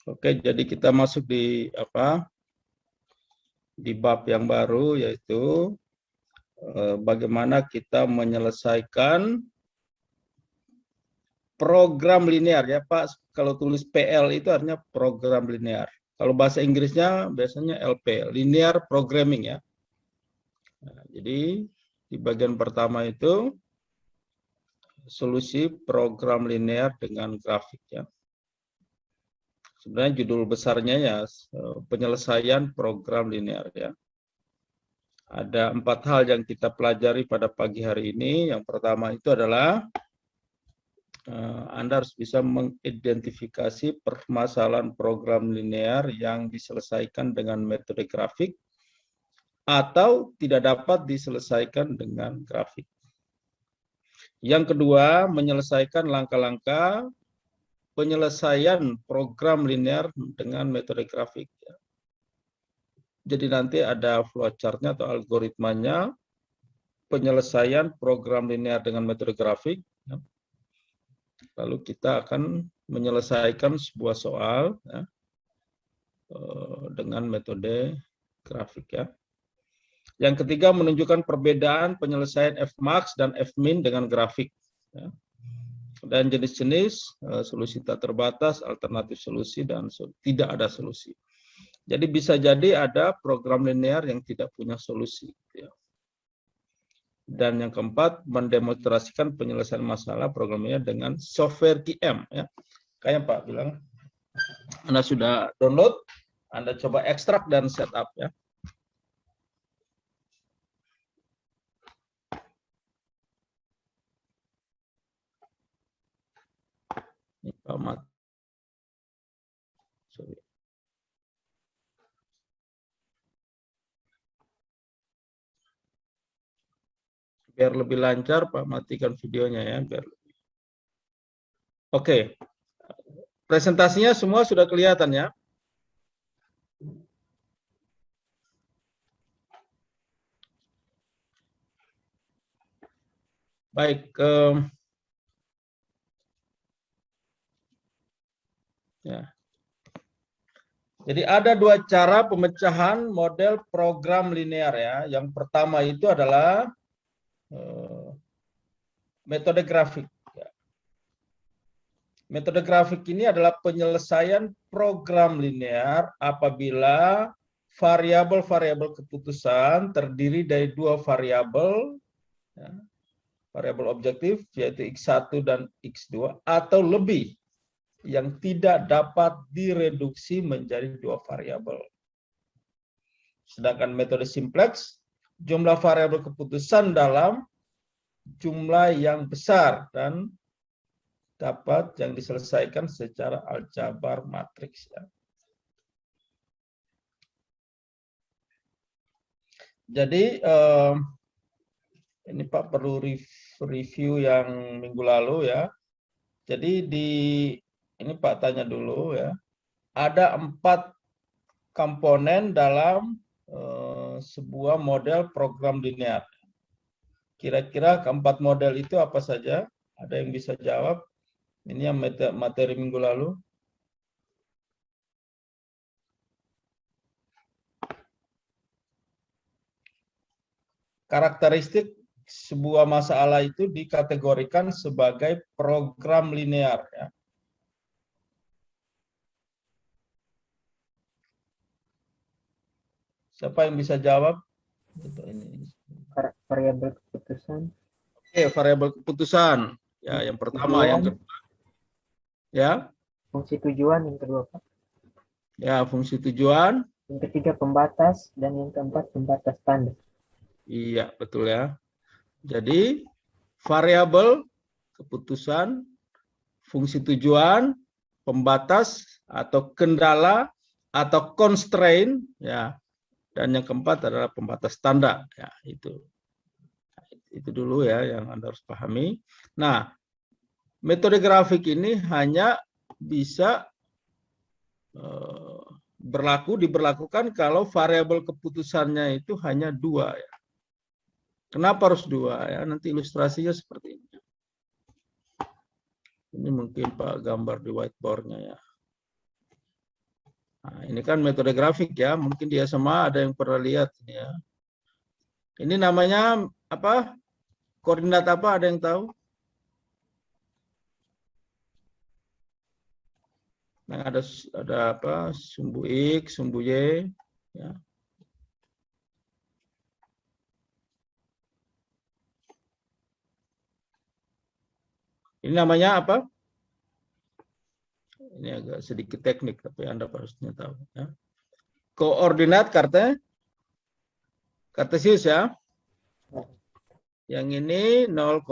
Oke, jadi kita masuk di di bab yang baru, yaitu bagaimana kita menyelesaikan program linear ya Pak. Kalau tulis PL itu artinya program linear. Kalau bahasa Inggrisnya biasanya LP, linear programming ya. Nah, jadi di bagian pertama itu solusi program linear dengan grafik ya. Sebenarnya judul besarnya ya penyelesaian program linear ya. Ada 4 hal yang kita pelajari pada pagi hari ini. Yang pertama itu adalah Anda harus bisa mengidentifikasi permasalahan program linear yang diselesaikan dengan metode grafik atau tidak dapat diselesaikan dengan grafik. Yang kedua, menyelesaikan langkah-langkah penyelesaian program linear dengan metode grafik. Jadi nanti ada flowchart-nya atau algoritmanya penyelesaian program linear dengan metode grafik. Lalu kita akan menyelesaikan sebuah soal ya, dengan metode grafik ya. Yang ketiga, menunjukkan perbedaan penyelesaian Fmax dan Fmin dengan grafik. Ya. Dan jenis-jenis solusi tak terbatas, alternatif solusi, dan tidak ada solusi. Jadi bisa jadi ada program linear yang tidak punya solusi. Ya. Dan yang keempat, mendemonstrasikan penyelesaian masalah programnya dengan software QM. Ya. Kayak Pak bilang, Anda sudah download, Anda coba ekstrak dan setup ya. Ini Pak Mat. Sorry. Biar lebih lancar, Pak, matikan videonya ya. Biar lebih. Oke. Presentasinya semua sudah kelihatan ya. Baik. Ya. Jadi ada 2 cara pemecahan model program linear ya. Yang pertama itu adalah metode grafik. Metode grafik ini adalah penyelesaian program linear apabila variabel-variabel keputusan terdiri dari 2 variabel, ya, variabel objektif yaitu X1 dan X2 atau lebih yang tidak dapat direduksi menjadi 2 variabel. Sedangkan metode simplex, jumlah variabel keputusan dalam jumlah yang besar dan dapat yang diselesaikan secara aljabar matriks. Ya. Jadi ini Pak perlu review yang minggu lalu ya. Jadi ini Pak tanya dulu ya. Ada 4 komponen dalam sebuah model program linear. Kira-kira keempat model itu apa saja? Ada yang bisa jawab? Ini yang materi minggu lalu. Karakteristik sebuah masalah itu dikategorikan sebagai program linear. Ya. Siapa yang bisa jawab? Variabel keputusan. Oke, variabel keputusan. Ya, yang pertama, yang kedua. Ya. Fungsi tujuan yang kedua, Pak. Ya, fungsi tujuan. Yang ketiga pembatas dan yang keempat pembatas tanda. Iya, betul ya. Jadi variabel keputusan, fungsi tujuan, pembatas atau kendala atau constraint ya. Dan yang keempat adalah pembatas tanda ya, itu. Itu dulu ya yang Anda harus pahami. Nah, metode grafik ini hanya bisa diberlakukan kalau variabel keputusannya itu hanya 2 ya. Kenapa harus 2 ya? Nanti ilustrasinya seperti ini. Ini mungkin Pak gambar di whiteboard-nya ya. Nah, ini kan metode grafik ya, mungkin dia sama ada yang pernah lihat ini ya. Ini namanya apa? Koordinat apa? Ada yang tahu? Nah, ada apa? Sumbu X, sumbu Y, ya. Ini namanya apa? Ini agak sedikit teknik, tapi Anda harusnya tahu. Ya. Koordinat kartesius ya. Yang ini 0,0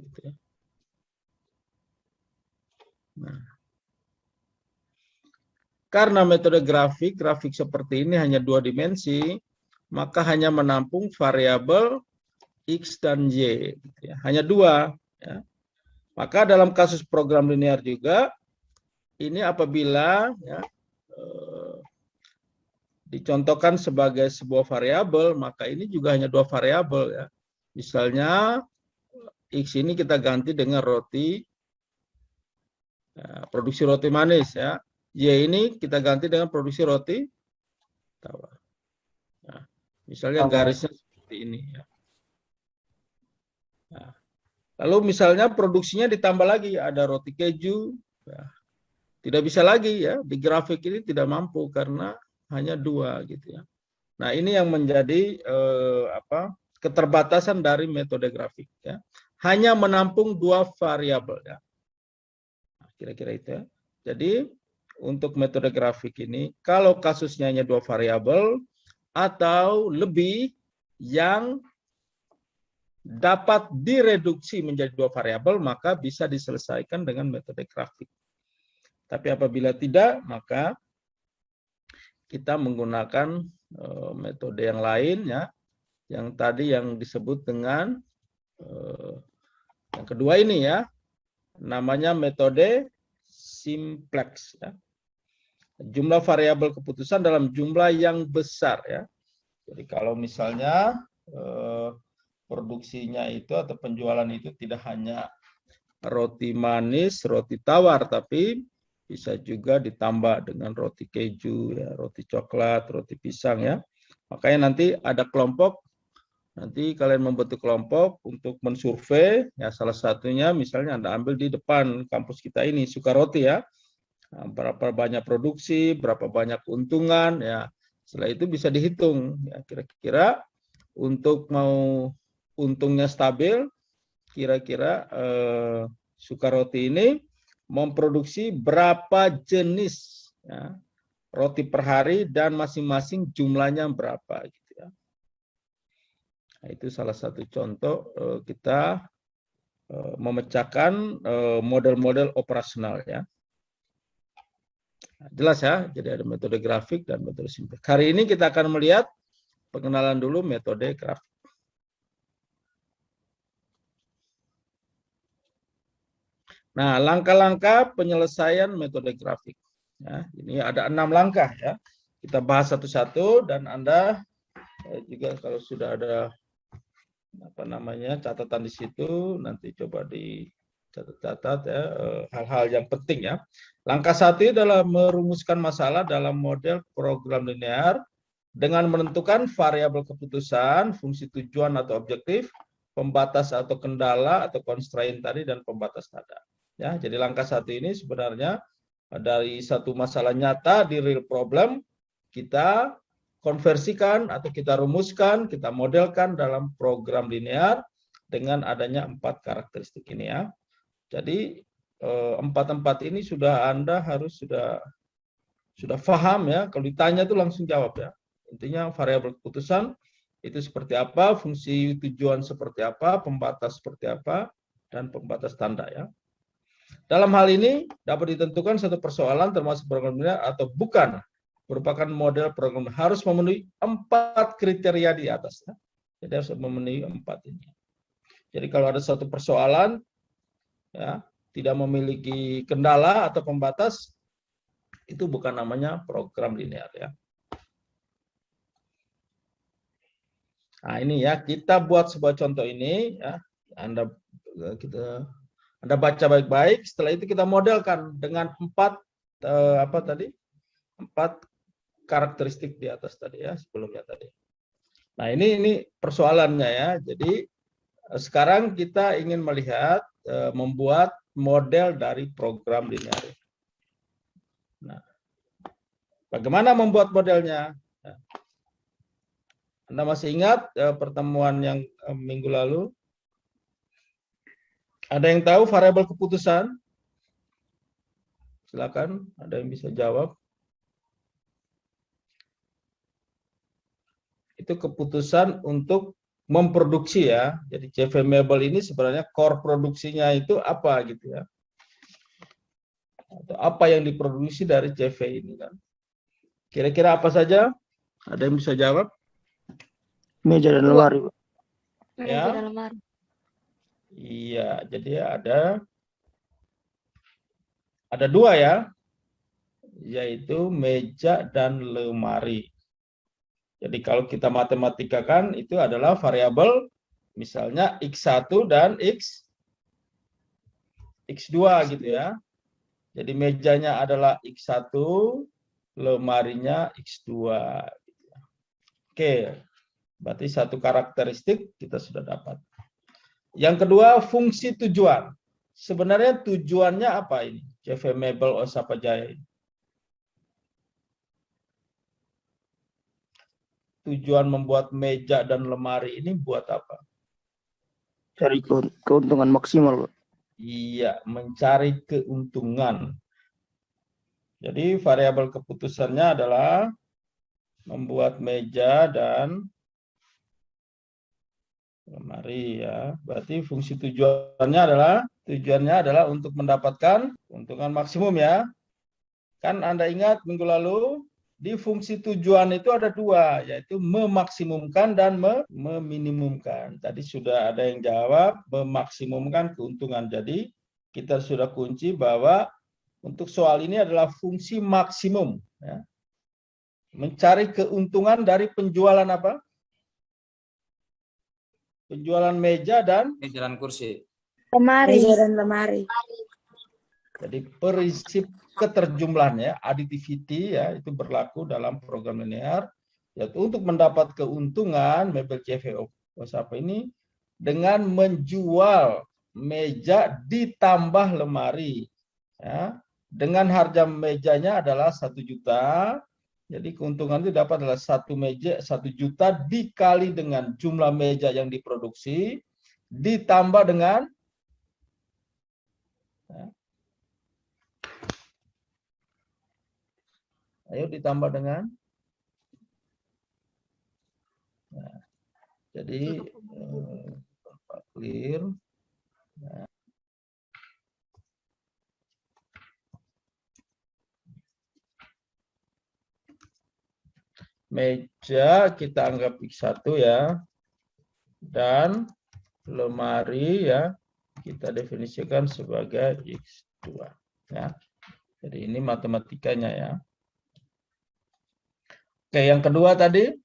gitu ya. Nah, karena metode grafik seperti ini hanya 2 dimensi, maka hanya menampung variabel X dan Y. Gitu ya. Hanya 2. Ya. Maka dalam kasus program linear juga, ini apabila ya, dicontohkan sebagai sebuah variabel, maka ini juga hanya 2 variabel ya. Misalnya X ini kita ganti dengan roti, ya, produksi roti manis ya. Y ini kita ganti dengan produksi roti tawar. Ya, misalnya garisnya seperti ini ya. Nah, lalu misalnya produksinya ditambah lagi, ada roti keju, ya. Tidak bisa lagi ya, di grafik ini tidak mampu karena hanya 2 gitu ya. Nah, ini yang menjadi keterbatasan dari metode grafik ya. Hanya menampung 2 variabel ya. Nah, kira-kira itu ya. Jadi untuk metode grafik ini kalau kasusnya hanya 2 variabel atau lebih yang dapat direduksi menjadi 2 variabel, maka bisa diselesaikan dengan metode grafik. Tapi apabila tidak, maka kita menggunakan metode yang lain ya, yang tadi yang disebut dengan yang kedua ini ya, namanya metode simplex ya. Jumlah variabel keputusan dalam jumlah yang besar ya. Jadi kalau misalnya produksinya itu atau penjualan itu tidak hanya roti manis, roti tawar, tapi bisa juga ditambah dengan roti keju, ya, roti coklat, roti pisang ya. Makanya nanti ada kelompok, nanti kalian membentuk kelompok untuk mensurvei, ya salah satunya misalnya Anda ambil di depan kampus kita ini, Sukaroti ya. Nah, berapa banyak produksi, berapa banyak keuntungan, ya. Setelah itu bisa dihitung, ya kira-kira untuk mau untungnya stabil, kira-kira Sukaroti ini memproduksi berapa jenis ya, roti per hari dan masing-masing jumlahnya berapa gitu ya. Nah, itu salah satu contoh kita memecahkan model-model operasional ya. Nah, jelas ya, jadi ada metode grafik dan metode simpel. Hari ini kita akan melihat pengenalan dulu metode grafik. Nah, langkah-langkah penyelesaian metode grafik. Ya, ini ada 6 langkah ya. Kita bahas satu-satu dan Anda juga kalau sudah ada catatan di situ, nanti coba dicatat ya hal-hal yang penting ya. Langkah 1 adalah merumuskan masalah dalam model program linear dengan menentukan variabel keputusan, fungsi tujuan atau objektif, pembatas atau kendala atau constraint tadi dan pembatas nada. Ya, jadi langkah 1 ini sebenarnya dari satu masalah nyata di real problem kita konversikan atau kita rumuskan, kita modelkan dalam program linear dengan adanya 4 karakteristik ini ya. Jadi 4 ini sudah Anda harus sudah paham ya. Kalau ditanya tuh langsung jawab ya. Intinya variabel keputusan itu seperti apa, fungsi tujuan seperti apa, pembatas seperti apa, dan pembatas tanda ya. Dalam hal ini dapat ditentukan satu persoalan termasuk program linear atau bukan merupakan model program harus memenuhi 4 kriteria di atas. Ya. Jadi harus memenuhi 4 ini. Jadi kalau ada satu persoalan ya tidak memiliki kendala atau pembatas, itu bukan namanya program linear ya. Nah ini ya, kita buat sebuah contoh ini ya. Anda baca baik-baik, setelah itu kita modelkan dengan 4 apa tadi? 4 karakteristik di atas tadi ya, sebelumnya tadi. Nah, ini persoalannya ya. Jadi sekarang kita ingin melihat membuat model dari program linear. Nah, bagaimana membuat modelnya? Nah, Anda masih ingat pertemuan yang minggu lalu? Ada yang tahu variabel keputusan? Silakan, ada yang bisa jawab. Itu keputusan untuk memproduksi ya. Jadi CV Mebel ini sebenarnya core produksinya itu apa gitu ya. Atau apa yang diproduksi dari CV ini kan. Kira-kira apa saja? Ada yang bisa jawab? Meja dan lemari, Pak. Meja Ya. dan lemari. Iya, jadi ada 2 ya, yaitu meja dan lemari. Jadi kalau kita matematikakan itu adalah variabel misalnya X1 dan X2 gitu ya. Jadi mejanya adalah X1, lemarinya X2. Oke, berarti satu karakteristik kita sudah dapat. Yang kedua, fungsi tujuan. Sebenarnya tujuannya apa ini? CV Mebel Osapa Jaya ini. Tujuan membuat meja dan lemari ini buat apa? Cari keuntungan maksimal, Pak. Iya, mencari keuntungan. Jadi variabel keputusannya adalah membuat meja dan lemari ya. Berarti fungsi tujuannya adalah untuk mendapatkan keuntungan maksimum ya. Kan Anda ingat minggu lalu di fungsi tujuan itu ada 2, yaitu memaksimumkan dan meminimumkan. Tadi sudah ada yang jawab memaksimumkan keuntungan. Jadi kita sudah kunci bahwa untuk soal ini adalah fungsi maksimum. Ya. Mencari keuntungan dari penjualan apa? Penjualan meja dan kursi. Lemari. Meja dan lemari. jadi prinsip keterjumlahan ya, additivity ya, itu berlaku dalam program linear, yaitu untuk mendapat keuntungan Mebel CV Osapa ini dengan menjual meja ditambah lemari ya, dengan harga mejanya adalah 1 juta. Jadi keuntungan itu dapat adalah 1 meja 1 juta dikali dengan jumlah meja yang diproduksi ditambah dengan ya, ayo ditambah dengan nah, jadi clear nah. Meja kita anggap X1 ya, dan lemari ya kita definisikan sebagai X2 ya. Jadi ini matematikanya ya. Oke, yang kedua tadi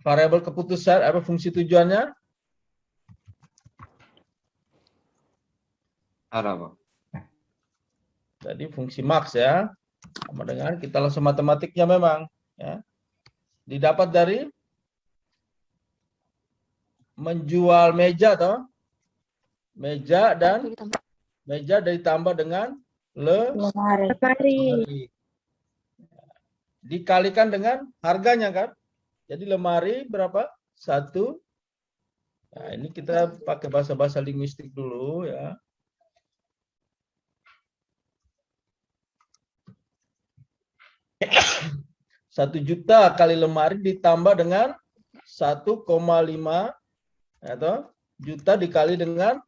variabel keputusan apa fungsi tujuannya? Ada, Pak. Jadi fungsi max ya. Sama dengan kita langsung matematiknya memang ya. Didapat dari menjual meja atau meja dan meja ditambah dengan Lemari. lemari. Dikalikan dengan harganya kan. Jadi lemari berapa? 1. Nah, ini kita pakai bahasa-bahasa linguistik dulu ya. Satu juta kali lemari ditambah dengan 1,5 atau juta dikali dengan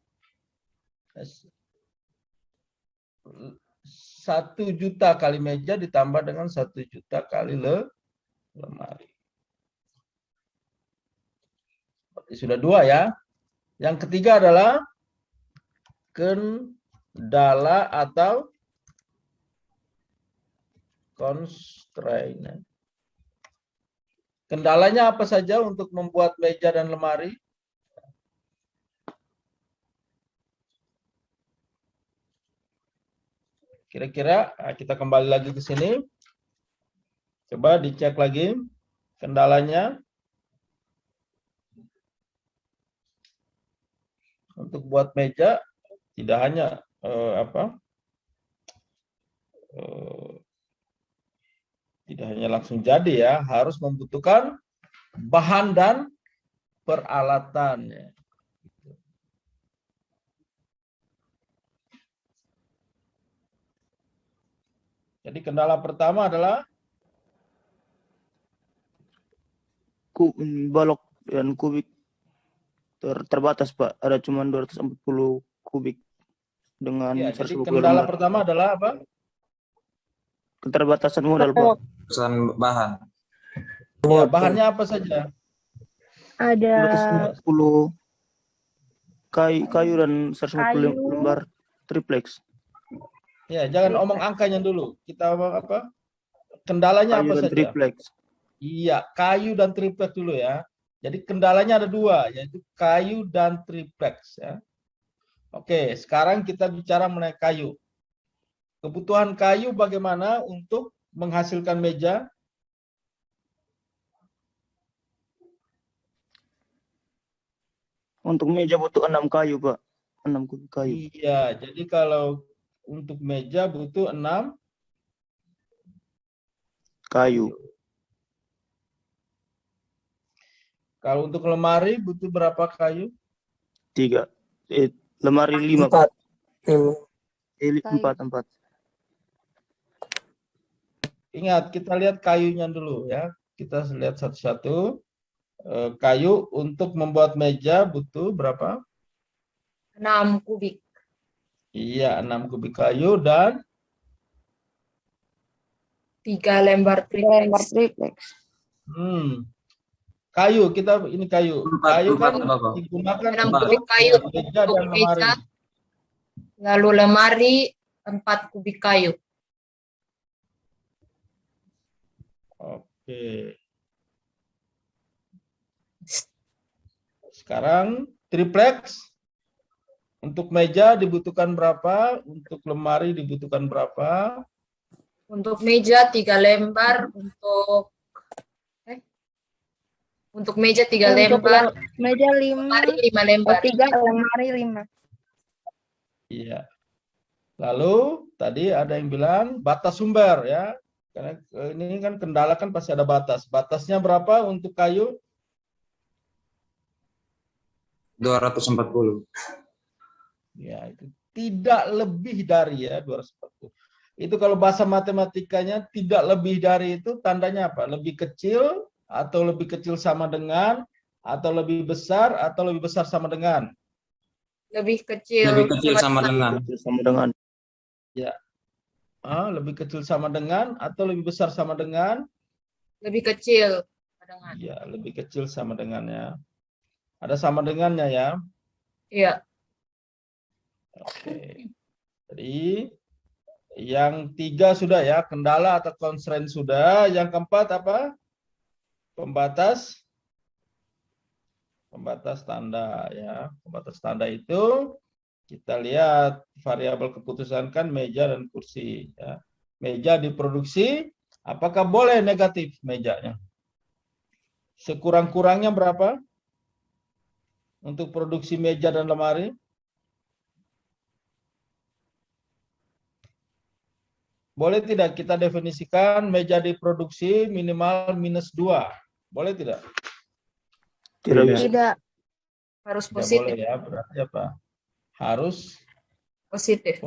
1 juta kali meja ditambah dengan 1 juta kali lemari. Sudah 2 ya. Yang ketiga adalah kendala atau constraint. Kendalanya apa saja untuk membuat meja dan lemari? Kira-kira kita kembali lagi ke sini. Coba dicek lagi kendalanya. Untuk buat meja tidak hanya tidak hanya langsung jadi ya, harus membutuhkan bahan dan peralatannya. Jadi kendala pertama adalah balok dan kubik terbatas, Pak. Ada cuma 240 kubik dengan ya, jadi 150 kendala lembar. pertama adalah apa? Keterbatasan modal, Pak. Pesan bahan. Ya, bahannya apa saja? Ada 240 kayu dan 150 Kayu. lembar triplex. Ya, jangan omong angkanya dulu. Kita omong apa? Kendalanya Kayu apa dan saja? triplex. Iya, kayu dan triplex dulu ya. Jadi kendalanya ada dua, yaitu kayu dan triplex ya. Oke, sekarang kita bicara mengenai kayu. Kebutuhan kayu bagaimana untuk menghasilkan meja? Untuk meja butuh 6 kayu, Pak. 6 kubik kayu. Iya, jadi kalau untuk meja butuh 6 Kayu. Kalau untuk lemari butuh berapa kayu? 3. Lemari 5, Pak. 4. Ingat, kita lihat kayunya dulu ya. Kita lihat satu-satu. Kayu untuk membuat meja butuh berapa? 6 kubik. Iya, 6 kubik kayu dan 3 lembar triplex. Kayu, kita ini kayu. Kayu kan Bapak. digunakan 6 untuk kubik kayu meja dan untuk lemari. meja. Lalu lemari 4 kubik kayu. Oke. Sekarang triplex. Untuk meja dibutuhkan berapa? Untuk lemari dibutuhkan berapa? Untuk meja 3 lembar, untuk meja 3 Untuk lembar, meja 5, lemari 5 lembar. 3, lemari 5. Iya. Lalu tadi ada yang bilang batas sumber ya. Karena ini kan kendala kan pasti ada batas. Batasnya berapa untuk kayu? 240. Ya, itu tidak lebih dari ya 240. Itu kalau bahasa matematikanya tidak lebih dari itu tandanya apa? Lebih kecil atau lebih kecil sama dengan atau lebih besar atau lebih besar sama dengan? Lebih kecil. Lebih kecil sama dengan. Sama dengan. Ya. Lebih kecil sama dengan atau lebih besar sama dengan? Lebih kecil. Ya, lebih kecil sama dengannya. Ada sama dengannya ya. Iya. Oke. Jadi yang 3 sudah ya, kendala atau constraint sudah. Yang keempat apa? Pembatas tanda ya. Pembatas tanda itu kita lihat variabel keputusan kan meja dan kursi ya. Meja diproduksi, apakah boleh negatif mejanya? Sekurang-kurangnya berapa? Untuk produksi meja dan lemari? Boleh tidak kita definisikan meja diproduksi minimal -2? Boleh tidak? Tidak bisa. Tidak. Harus Tidak positif. boleh ya, berarti apa? Harus Positif.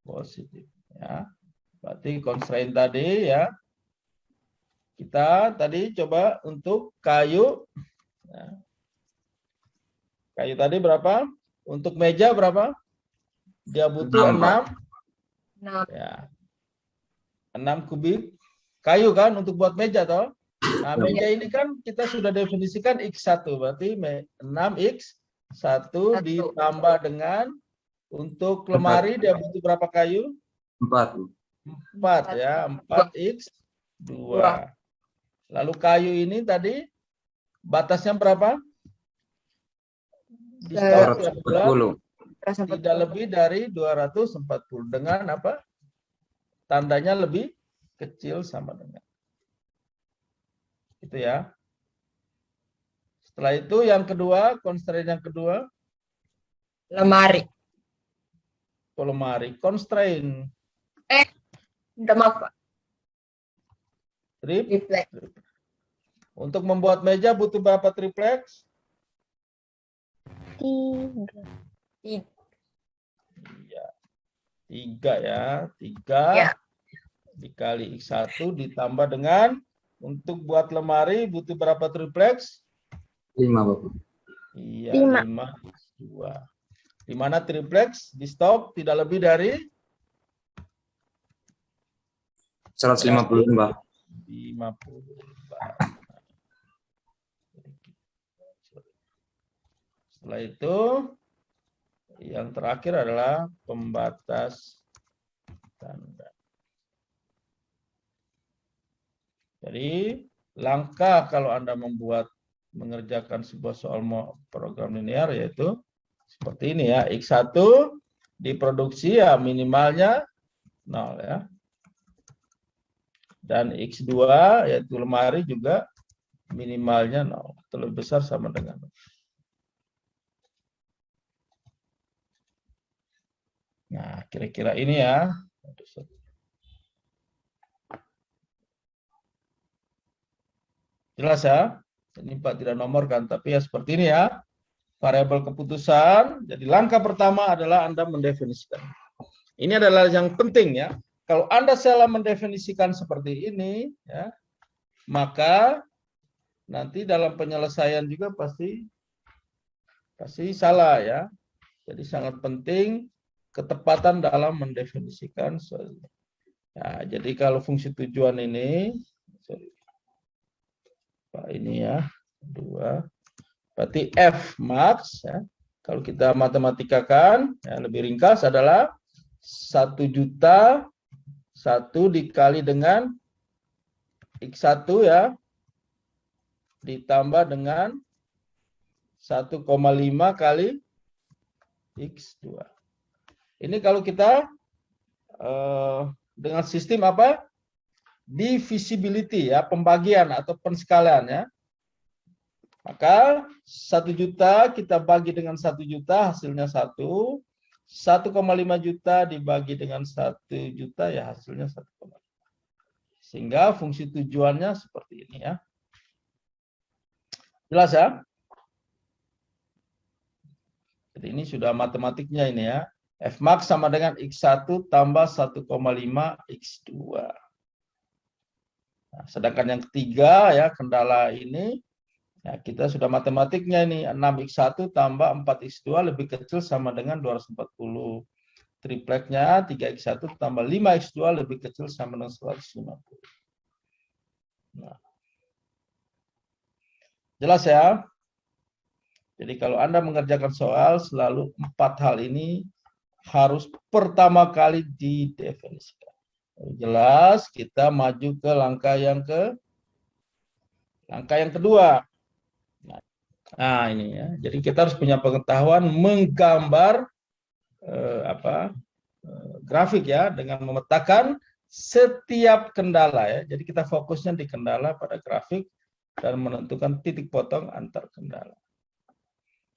positif ya. Berarti constraint tadi ya. Kita tadi coba untuk kayu. Ya. Kayu tadi berapa? Untuk meja berapa? Dia butuh 6. 6. Ya. 6 kubik kayu kan untuk buat meja toh. Nah, meja ini kan kita sudah definisikan X1, berarti 6X1 ditambah dengan untuk lemari dia butuh berapa kayu? 4. 4 ya, 4X2. Lalu kayu ini tadi batasnya berapa? Di start 240. tidak lebih dari 240 dengan apa? tandanya lebih kecil sama dengan. Itu ya. Setelah itu yang kedua, constraint yang kedua, lemari. lemari. Constraint Udah maaf, Pak. triplex. Triplek. Untuk membuat meja butuh berapa triplex? 3. Iya. 3 ya. 3 Ya. dikali X1 ditambah dengan, untuk buat lemari butuh berapa triplex? 5, Bapak. Iya, 5. 5 X2. Di mana triplex di stok tidak lebih dari 150 lembar. 50 lembar. Setelah itu, yang terakhir adalah pembatas tanda. Jadi, langkah kalau Anda mengerjakan sebuah soal program linear yaitu seperti ini ya. X1 diproduksi ya minimalnya 0 ya. Dan X2 yaitu lemari juga minimalnya 0 atau lebih besar sama dengan 0. Nah, kira-kira ini ya. Jelas ya? Ini Pak tidak nomorkan, tapi ya seperti ini ya. Variabel keputusan. Jadi langkah pertama adalah Anda mendefinisikan. Ini adalah yang penting ya. Kalau Anda salah mendefinisikan seperti ini, ya, maka nanti dalam penyelesaian juga pasti salah ya. Jadi sangat penting ketepatan dalam mendefinisikan. Nah, jadi kalau fungsi tujuan ini, ini ya, 2. Berarti F max ya. Kalau kita matematikakan, ya, lebih ringkas adalah 1 juta 1 dikali dengan X1 ya, ditambah dengan 1,5 kali X2. Ini kalau kita dengan sistem apa? Divisibility ya, pembagian atau penskalian ya. Maka 1 juta kita bagi dengan 1 juta hasilnya 1. 1,5 juta dibagi dengan 1 juta ya hasilnya 1,5. Sehingga fungsi tujuannya seperti ini ya. Jelas ya? Jadi ini sudah matematiknya ini ya. F max sama dengan X1 tambah 1,5 X2. Nah, sedangkan yang ketiga ya, kendala ini ya, kita sudah matematiknya ini 6x1 tambah 4x2 lebih kecil sama dengan 240. Tripleknya 3x1 tambah 5x2 lebih kecil sama dengan 150. Nah. Jelas ya? Jadi kalau Anda mengerjakan soal, selalu 4 hal ini harus pertama kali didefinisikan. Jelas, kita maju ke langkah yang kedua. Nah ini ya, jadi kita harus punya pengetahuan menggambar grafik ya, dengan memetakan setiap kendala ya. Jadi kita fokusnya di kendala pada grafik dan menentukan titik potong antar kendala.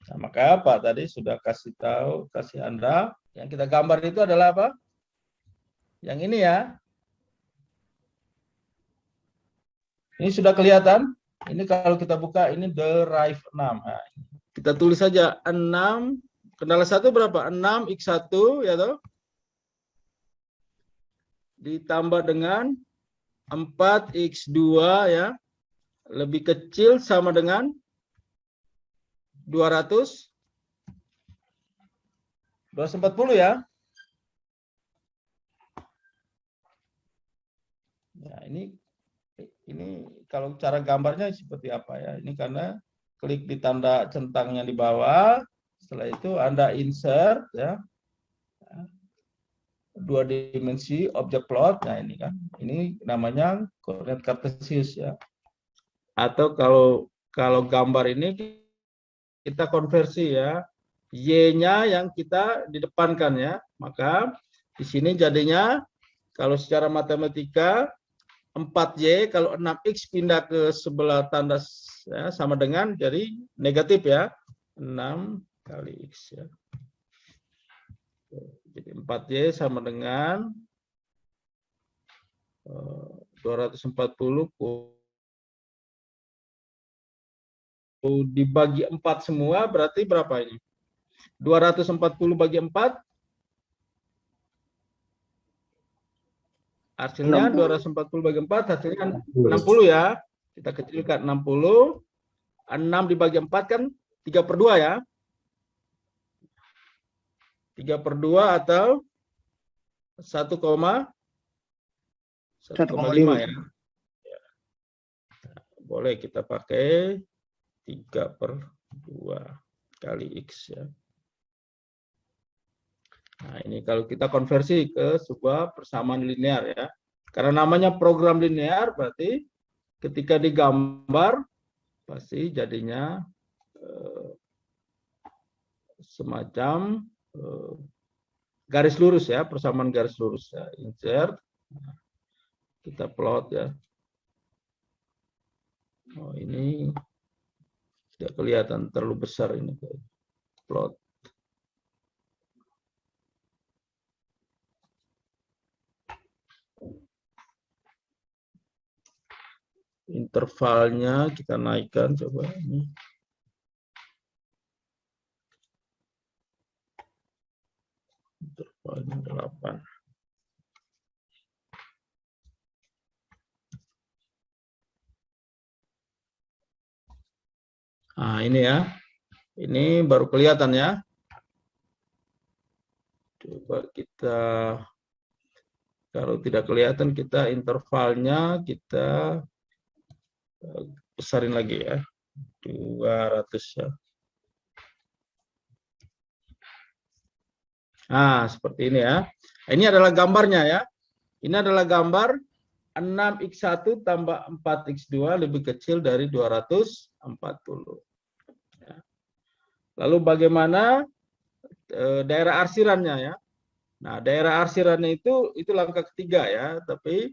Nah, maka Pak tadi sudah kasih Anda yang kita gambar itu adalah apa? Yang ini ya. Ini sudah kelihatan. Ini kalau kita buka, ini derive 6. Nah, kita tulis saja 6. Kendala 1 berapa? 6x1 ya toh. Ditambah dengan 4x2 ya. Lebih kecil sama dengan 240 ya. Nah, ini kalau cara gambarnya seperti apa ya? Ini karena klik di tanda centangnya di bawah. Setelah itu Anda insert ya. 2 dimensi objek plot. Nah, ini kan. Ini namanya koordinat kartesius ya. Atau kalau gambar ini kita konversi ya. Y-nya yang kita di depankan ya. Maka di sini jadinya Kalau secara matematika 4Y kalau 6X pindah ke sebelah tanda ya, sama dengan jadi negatif ya. 6 kali X ya. Jadi 4Y sama dengan 240 dibagi 4 semua berarti berapa ini? 240 bagi 4 hasilnya 240 bagi 4 hasilnya 60 ya. Kita kecilkan 60. 6 dibagi 4 kan 3/2 ya. 3/2 atau 1,5 ya. Boleh kita pakai 3/2 kali X ya. Nah, ini kalau kita konversi ke sebuah persamaan linear ya. Karena namanya program linear berarti ketika digambar pasti jadinya semacam garis lurus ya, persamaan garis lurus ya. Insert. Kita plot ya. Oh, ini tidak kelihatan terlalu besar ini. Plot. Intervalnya kita naikkan coba ini. Intervalnya 8. Nah, ini ya. Ini baru kelihatan ya. Coba kita, kalau tidak kelihatan kita intervalnya kita besarin lagi ya. 200 ya. Nah, seperti ini ya. Ini adalah gambarnya ya. Ini adalah gambar 6x1 tambah 4x2 lebih kecil dari 240. Ya. Lalu bagaimana daerah arsirannya ya. Nah, daerah arsirannya itu langkah ketiga ya, tapi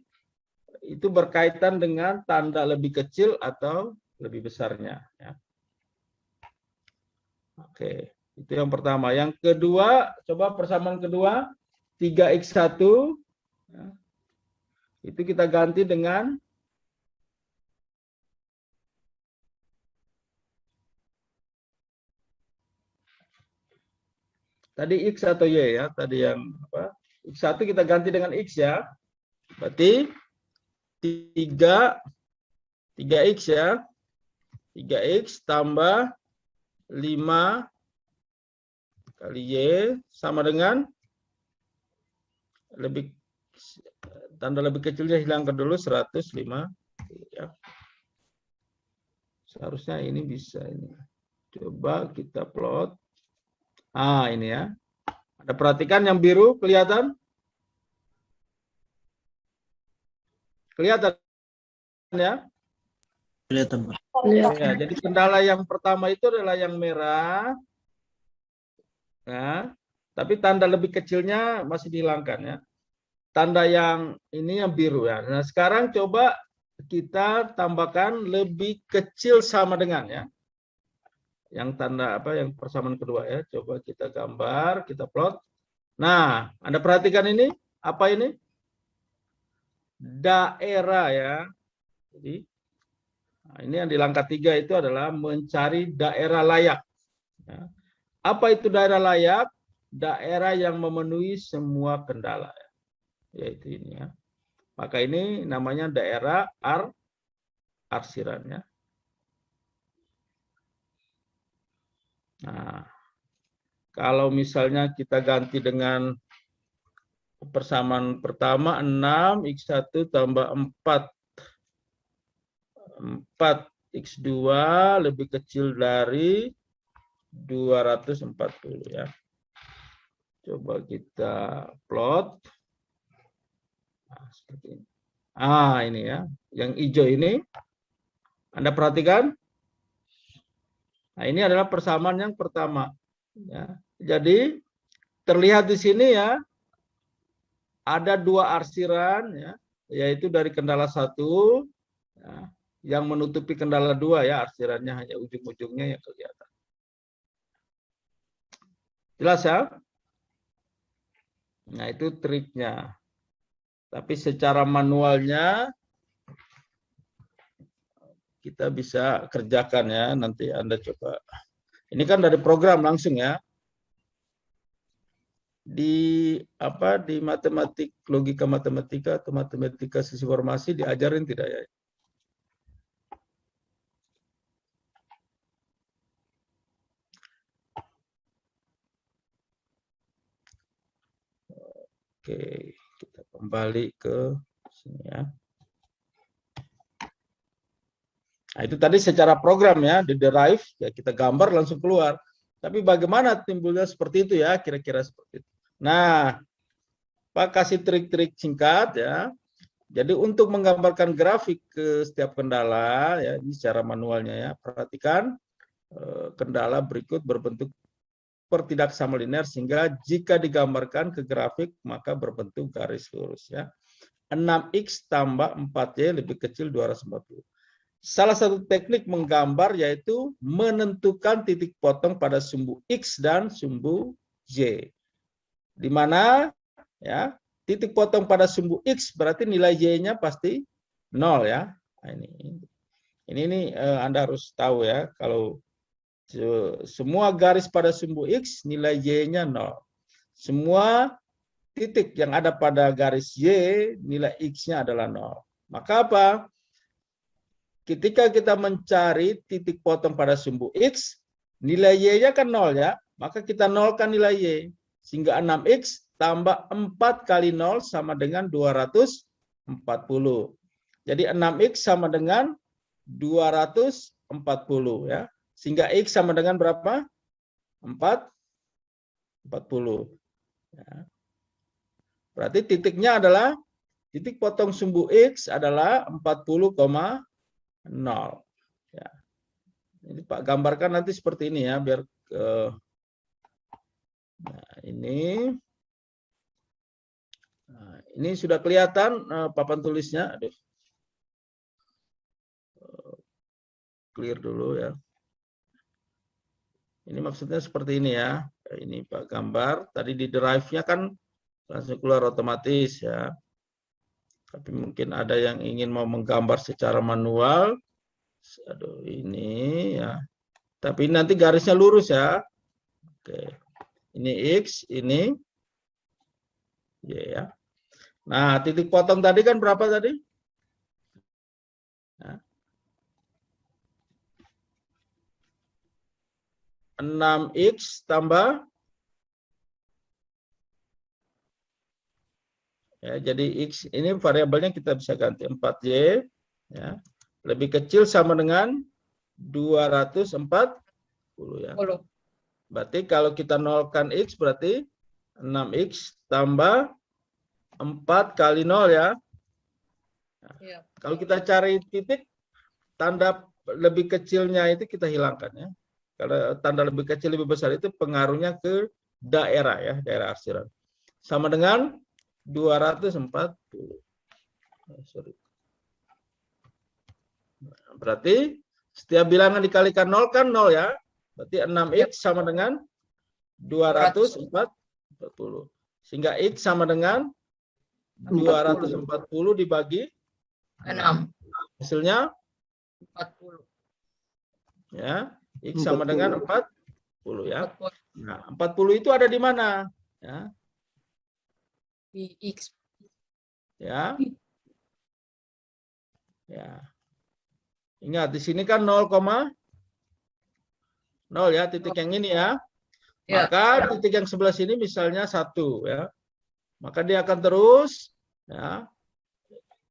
itu berkaitan dengan tanda lebih kecil atau lebih besarnya ya. Oke, itu yang pertama. Yang kedua, coba persamaan kedua 3x1 ya. Itu kita ganti dengan tadi X atau Y ya, tadi yang apa? X1 kita ganti dengan X ya. Berarti 3x ya. 3x tambah 5 kali Y sama dengan tanda lebih kecilnya hilangkan dulu 105 ya. Seharusnya ini bisa ini. Coba kita plot. Ah, ini ya. Ada perhatikan yang biru kelihatan? Kelihatan ya? Kelihatan, Pak. Ya, jadi kendala yang pertama itu adalah yang merah. Nah, tapi tanda lebih kecilnya masih dihilangkan ya. Tanda yang ini yang biru ya. Nah, sekarang coba kita tambahkan lebih kecil sama dengan ya. Yang tanda apa yang persamaan kedua ya. Coba kita gambar, kita plot. Nah, Anda perhatikan ini, apa ini? Daerah ya. Jadi nah, ini yang di langkah 3 itu adalah mencari daerah layak. Ya. Apa itu daerah layak? Daerah yang memenuhi semua kendala. Yaitu ini ya. Maka ini namanya daerah arsirannya. Nah, kalau misalnya kita ganti dengan persamaan pertama 6x1 tambah 4x2 lebih kecil dari 240 ya. Coba kita plot. Nah, seperti ini. Ah, ini ya. Yang hijau ini. Anda perhatikan. Nah, ini adalah persamaan yang pertama. Ya. Jadi, terlihat di sini ya. ada dua arsiran, ya, yaitu dari kendala 1 ya, yang menutupi kendala 2 ya, arsirannya hanya ujung-ujungnya yang kelihatan. Jelas ya? Nah, itu triknya. Tapi secara manualnya kita bisa kerjakan ya, nanti Anda coba. Ini kan dari program langsung ya. Di matematik, logika matematika atau matematika sisi formasi diajarin tidak ya? Oke, kita kembali ke sini ya. Nah, itu tadi secara program ya, di derive ya, kita gambar langsung keluar. Tapi bagaimana timbulnya seperti itu ya, kira-kira seperti itu. Nah, Pak kasih trik-trik singkat ya. Jadi untuk menggambarkan grafik ke setiap kendala ya, ini secara manualnya ya. Perhatikan kendala berikut berbentuk pertidak sama linear sehingga jika digambarkan ke grafik maka berbentuk garis lurus ya. 6x tambah 4y lebih kecil 240. Salah satu teknik menggambar yaitu menentukan titik potong pada sumbu X dan sumbu Y. Di mana ya, titik potong pada sumbu X berarti nilai Y-nya pasti 0 ya. Nah, ini Anda harus tahu ya, kalau semua garis pada sumbu X nilai Y-nya 0. Semua titik yang ada pada garis Y nilai X-nya adalah 0. Maka apa? Ketika kita mencari titik potong pada sumbu X, nilai Y-nya kan 0 ya, maka kita nolkan nilai Y. Sehingga 6x tambah 4 kali 0 sama dengan 240. Jadi 6x sama dengan 240 ya. Sehingga x sama dengan berapa? 40. Ya. Berarti titiknya adalah, titik potong sumbu x adalah 40,0. Ya. Ini Pak gambarkan nanti seperti ini ya, biar ini sudah kelihatan papan tulisnya. Aduh. Clear dulu ya. Ini maksudnya seperti ini ya. Ini Pak gambar. Tadi di drive-nya kan langsung keluar otomatis ya. Tapi mungkin ada yang ingin mau menggambar secara manual. Aduh, ini ya. Tapi nanti garisnya lurus ya. Oke. Ini X, ini Y ya. Nah, titik potong tadi kan berapa tadi? Nah. 6X tambah ya, jadi X ini variabelnya kita bisa ganti 4Y ya. Lebih kecil sama dengan 240 ya. Berarti kalau kita nolkan X berarti 6X tambah 4 kali 0 ya. Nah, Ya. Kalau kita cari titik, tanda lebih kecilnya itu kita hilangkan ya. Kalau tanda lebih kecil lebih besar itu pengaruhnya ke daerah ya, daerah arsiran. Sama dengan 240. Sorry. Berarti setiap bilangan dikalikan 0 kan 0 ya. Berarti 6x sama dengan 240. Sehingga x sama dengan 240 dibagi 6. Hasilnya 40. ya, x sama dengan 40 ya. 40. Nah, 40 itu ada di mana? Ya. Di X. Ya. Ya. Ingat di sini kan 0,0 ya, titik yang ini ya. Ya. Maka titik yang sebelah sini misalnya 1 ya. Maka dia akan terus ya.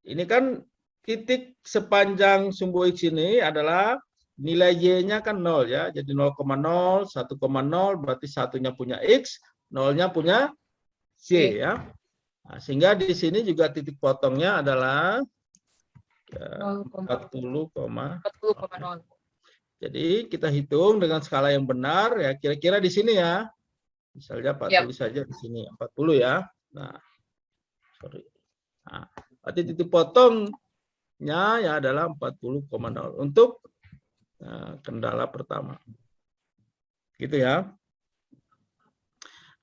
Ini kan titik sepanjang sumbu X ini adalah nilai Y-nya kan 0 ya. Jadi 0,0, 1,0 berarti satunya punya X, 0-nya punya Y ya. Nah, sehingga di sini juga titik potongnya adalah ya, 40,0. Jadi kita hitung dengan skala yang benar ya, kira-kira di sini ya. Misalnya Pak tulis saja di sini 40 ya. Nah, Sorry. Nah, berarti titik potongnya ya adalah 40,0 untuk kendala pertama. Gitu ya.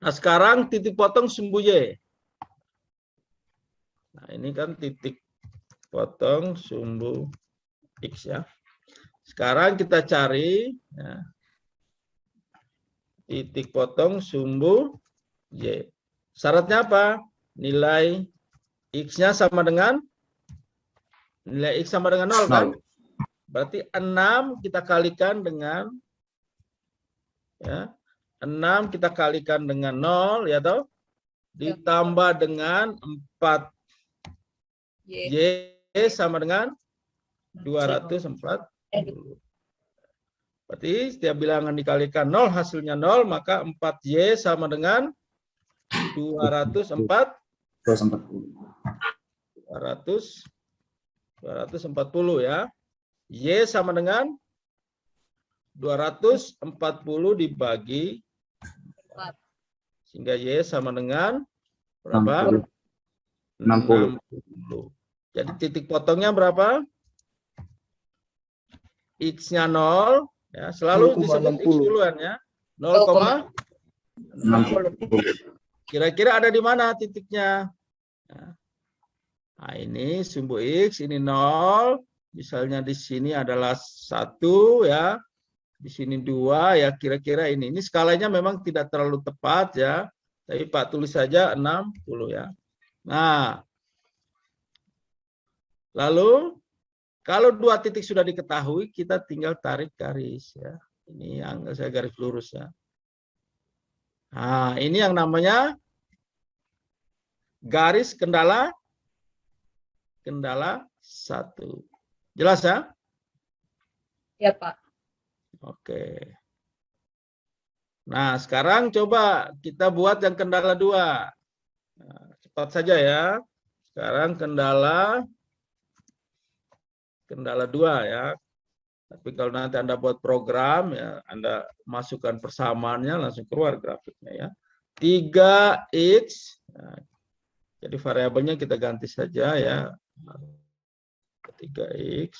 Nah, sekarang titik potong sumbu Y. Nah, ini kan titik potong sumbu X ya. Sekarang kita cari ya, titik potong sumbu Y. Syaratnya apa? Nilai X-nya sama dengan nilai X sama dengan 0 kan? Berarti 6 kita kalikan dengan ya, 6 kita kalikan dengan 0 ya toh, ditambah dengan 4 Y sama dengan 240. Berarti setiap bilangan dikalikan 0 hasilnya 0, maka 4Y sama dengan 240 ya. Y sama dengan 240 dibagi 4. Sehingga Y sama dengan berapa? 60. Jadi titik potongnya berapa? X-nya 0. Ya, selalu disebut X duluan ya. 0,60. Kira-kira ada di mana titiknya? Nah, ini sumbu X, ini 0. Misalnya di sini adalah 1 ya. Di sini 2 ya, kira-kira ini. Ini skalanya memang tidak terlalu tepat ya. Tapi Pak tulis saja 60 ya. Nah, lalu kalau 2 titik sudah diketahui, kita tinggal tarik garis ya. Ini yang saya garis lurus ya. Nah, ini yang namanya garis kendala 1. Jelas ya? Ya, Pak. Oke. Nah, sekarang coba kita buat yang kendala 2. Nah, cepat saja ya. Sekarang kendala 2 ya. Tapi kalau nanti Anda buat program ya, Anda masukkan persamaannya langsung keluar grafiknya ya. 3X. Nah, jadi variabelnya kita ganti saja ya. 3X.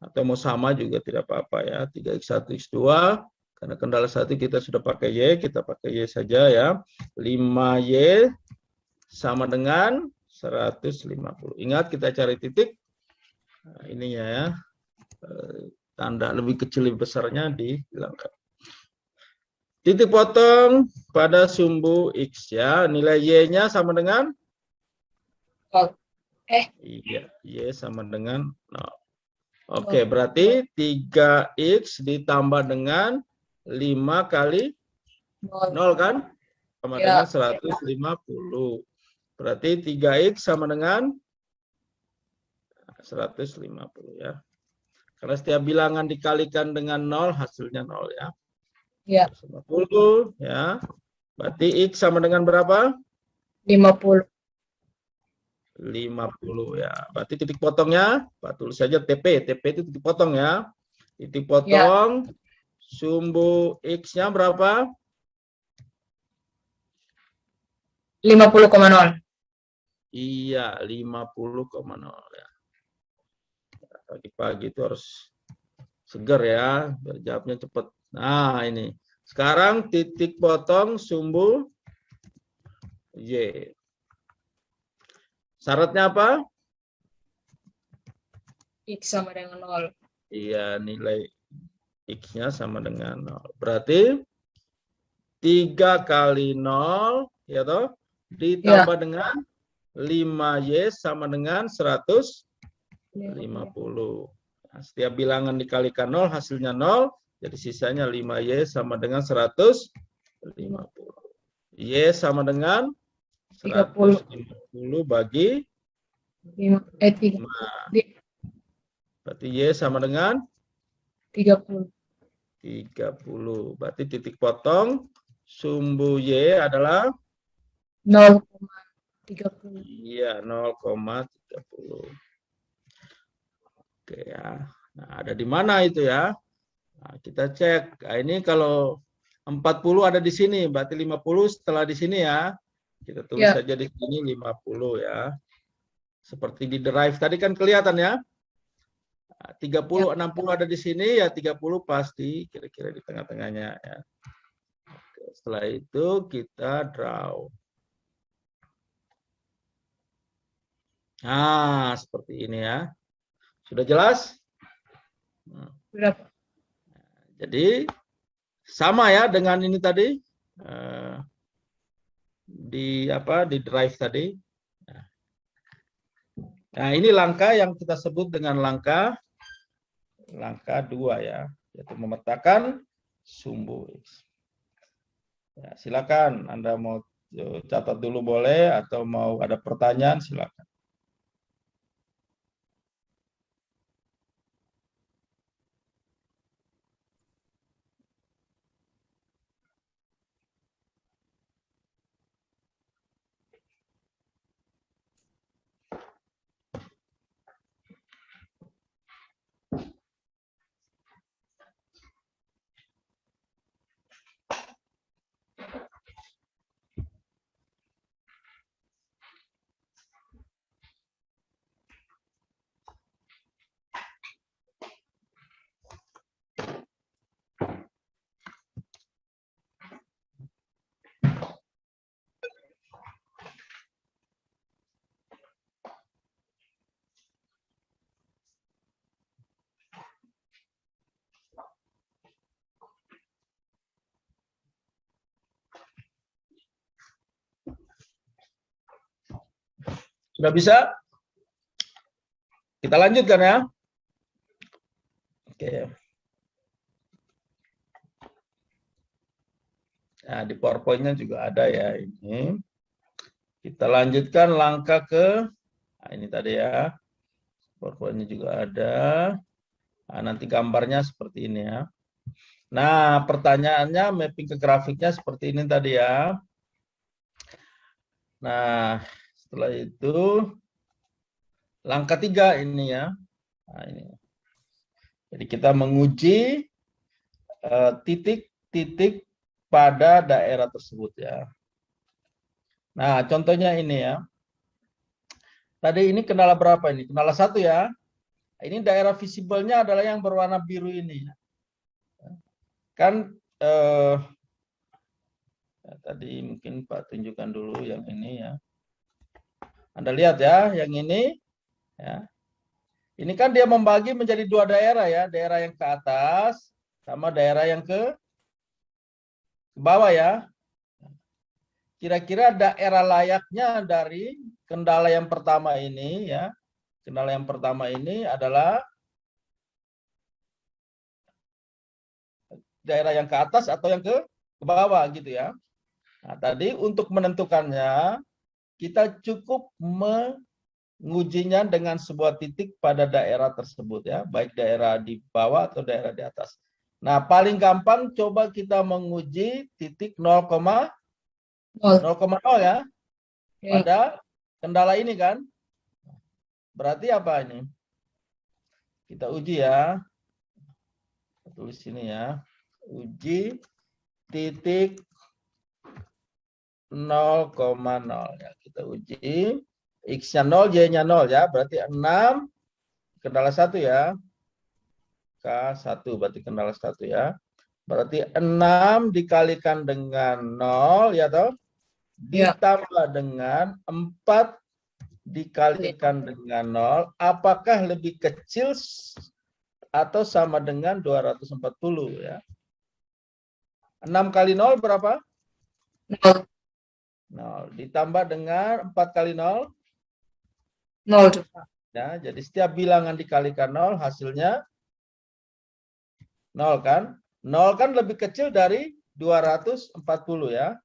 Atau mau sama juga tidak apa-apa ya. 3X1, X2. Karena kendala 1 kita sudah pakai Y, kita pakai Y saja ya. 5Y sama dengan 150. Ingat kita cari titik. Nah, ininya ya. Tanda lebih kecil lebih besarnya dihilangkan. Titik potong pada sumbu X ya. Nilai Y-nya sama dengan? Iya, Y sama dengan 0. Oke, berarti 3X ditambah dengan 5 kali 0 kan? Sama dengan 150. Berarti 3X sama dengan 150 ya. Karena setiap bilangan dikalikan dengan 0, hasilnya 0 ya. Ya. 150 ya. Berarti X sama dengan berapa? 50. 50 ya. Berarti titik potongnya, Pak tulis saja TP. TP itu titik potong ya. Titik potong sumbu X-nya berapa? 50,0. Iya, 50,0 ya. Pagi-pagi itu harus segar ya, biar jawabnya cepat. Nah, ini. Sekarang titik potong sumbu Y. Syaratnya apa? X sama dengan 0. Iya, nilai X-nya sama dengan 0. Berarti 3 kali 0, ya toh, ditambah dengan 5Y sama dengan 150. Nah, setiap bilangan dikalikan 0, hasilnya 0. Jadi sisanya 5Y sama dengan 150. Y sama dengan 150 bagi 5. Berarti Y sama dengan 30. 30. Berarti titik potong sumbu Y adalah 0,30. Iya, 0,30. Oke ya. Nah, ada di mana itu ya? Nah, kita cek. Nah, ini kalau 40 ada di sini, berarti 50 setelah di sini ya. Kita tulis Ya. saja di sini 50 ya. Seperti di drive tadi kan kelihatan ya. 30, 60 ada di sini, ya 30 pasti kira-kira di tengah-tengahnya ya. Oke, setelah itu kita draw. Nah, seperti ini ya. Sudah jelas? Sudah, Pak. Jadi sama ya dengan ini tadi di drive tadi. Nah, ini langkah yang kita sebut dengan langkah 2 ya, yaitu memetakan sumbu X. Ya, silakan Anda mau catat dulu boleh atau mau ada pertanyaan silakan. Sudah bisa? Kita lanjutkan ya. Oke. Nah, di PowerPoint-nya juga ada ya ini. Kita lanjutkan langkah ke, nah ini tadi ya. PowerPoint-nya juga ada. Nah, nanti gambarnya seperti ini ya. Nah, pertanyaannya mapping ke grafiknya seperti ini tadi ya. Nah, setelah itu langkah 3 ini ya. Nah, ini. Jadi kita menguji titik-titik pada daerah tersebut ya. Nah, contohnya ini ya. Tadi ini kendala berapa ini? Kendala 1 ya. Ini daerah visible-nya adalah yang berwarna biru ini. Kan tadi mungkin Pak tunjukkan dulu yang ini ya. Anda lihat ya, yang ini ya. Ini kan dia membagi menjadi 2 daerah ya, daerah yang ke atas sama daerah yang ke bawah ya. Kira-kira daerah layaknya dari kendala yang pertama ini ya. Kendala yang pertama ini adalah daerah yang ke atas atau yang ke bawah gitu ya. Nah, tadi untuk menentukannya kita cukup mengujinya dengan sebuah titik pada daerah tersebut ya, baik daerah di bawah atau daerah di atas. Nah, paling gampang coba kita menguji titik 0,0 ya pada kendala ini kan. Berarti apa ini? Kita uji ya. Tulis sini ya. Uji titik 0,0 ya. Kita uji. X-nya 0, Y-nya 0 ya. Berarti 6. Kendala 1 ya. K1 berarti kendala 1 ya. Berarti 6 dikalikan dengan 0 ya toh. Ditambah dengan 4 dikalikan dengan 0. Apakah lebih kecil atau sama dengan 240 ya. 6 kali 0 berapa? 0. 0. Ditambah dengan 4 kali 0? 0. Ya, jadi setiap bilangan dikalikan 0 hasilnya 0 kan? 0 kan lebih kecil dari 240 ya.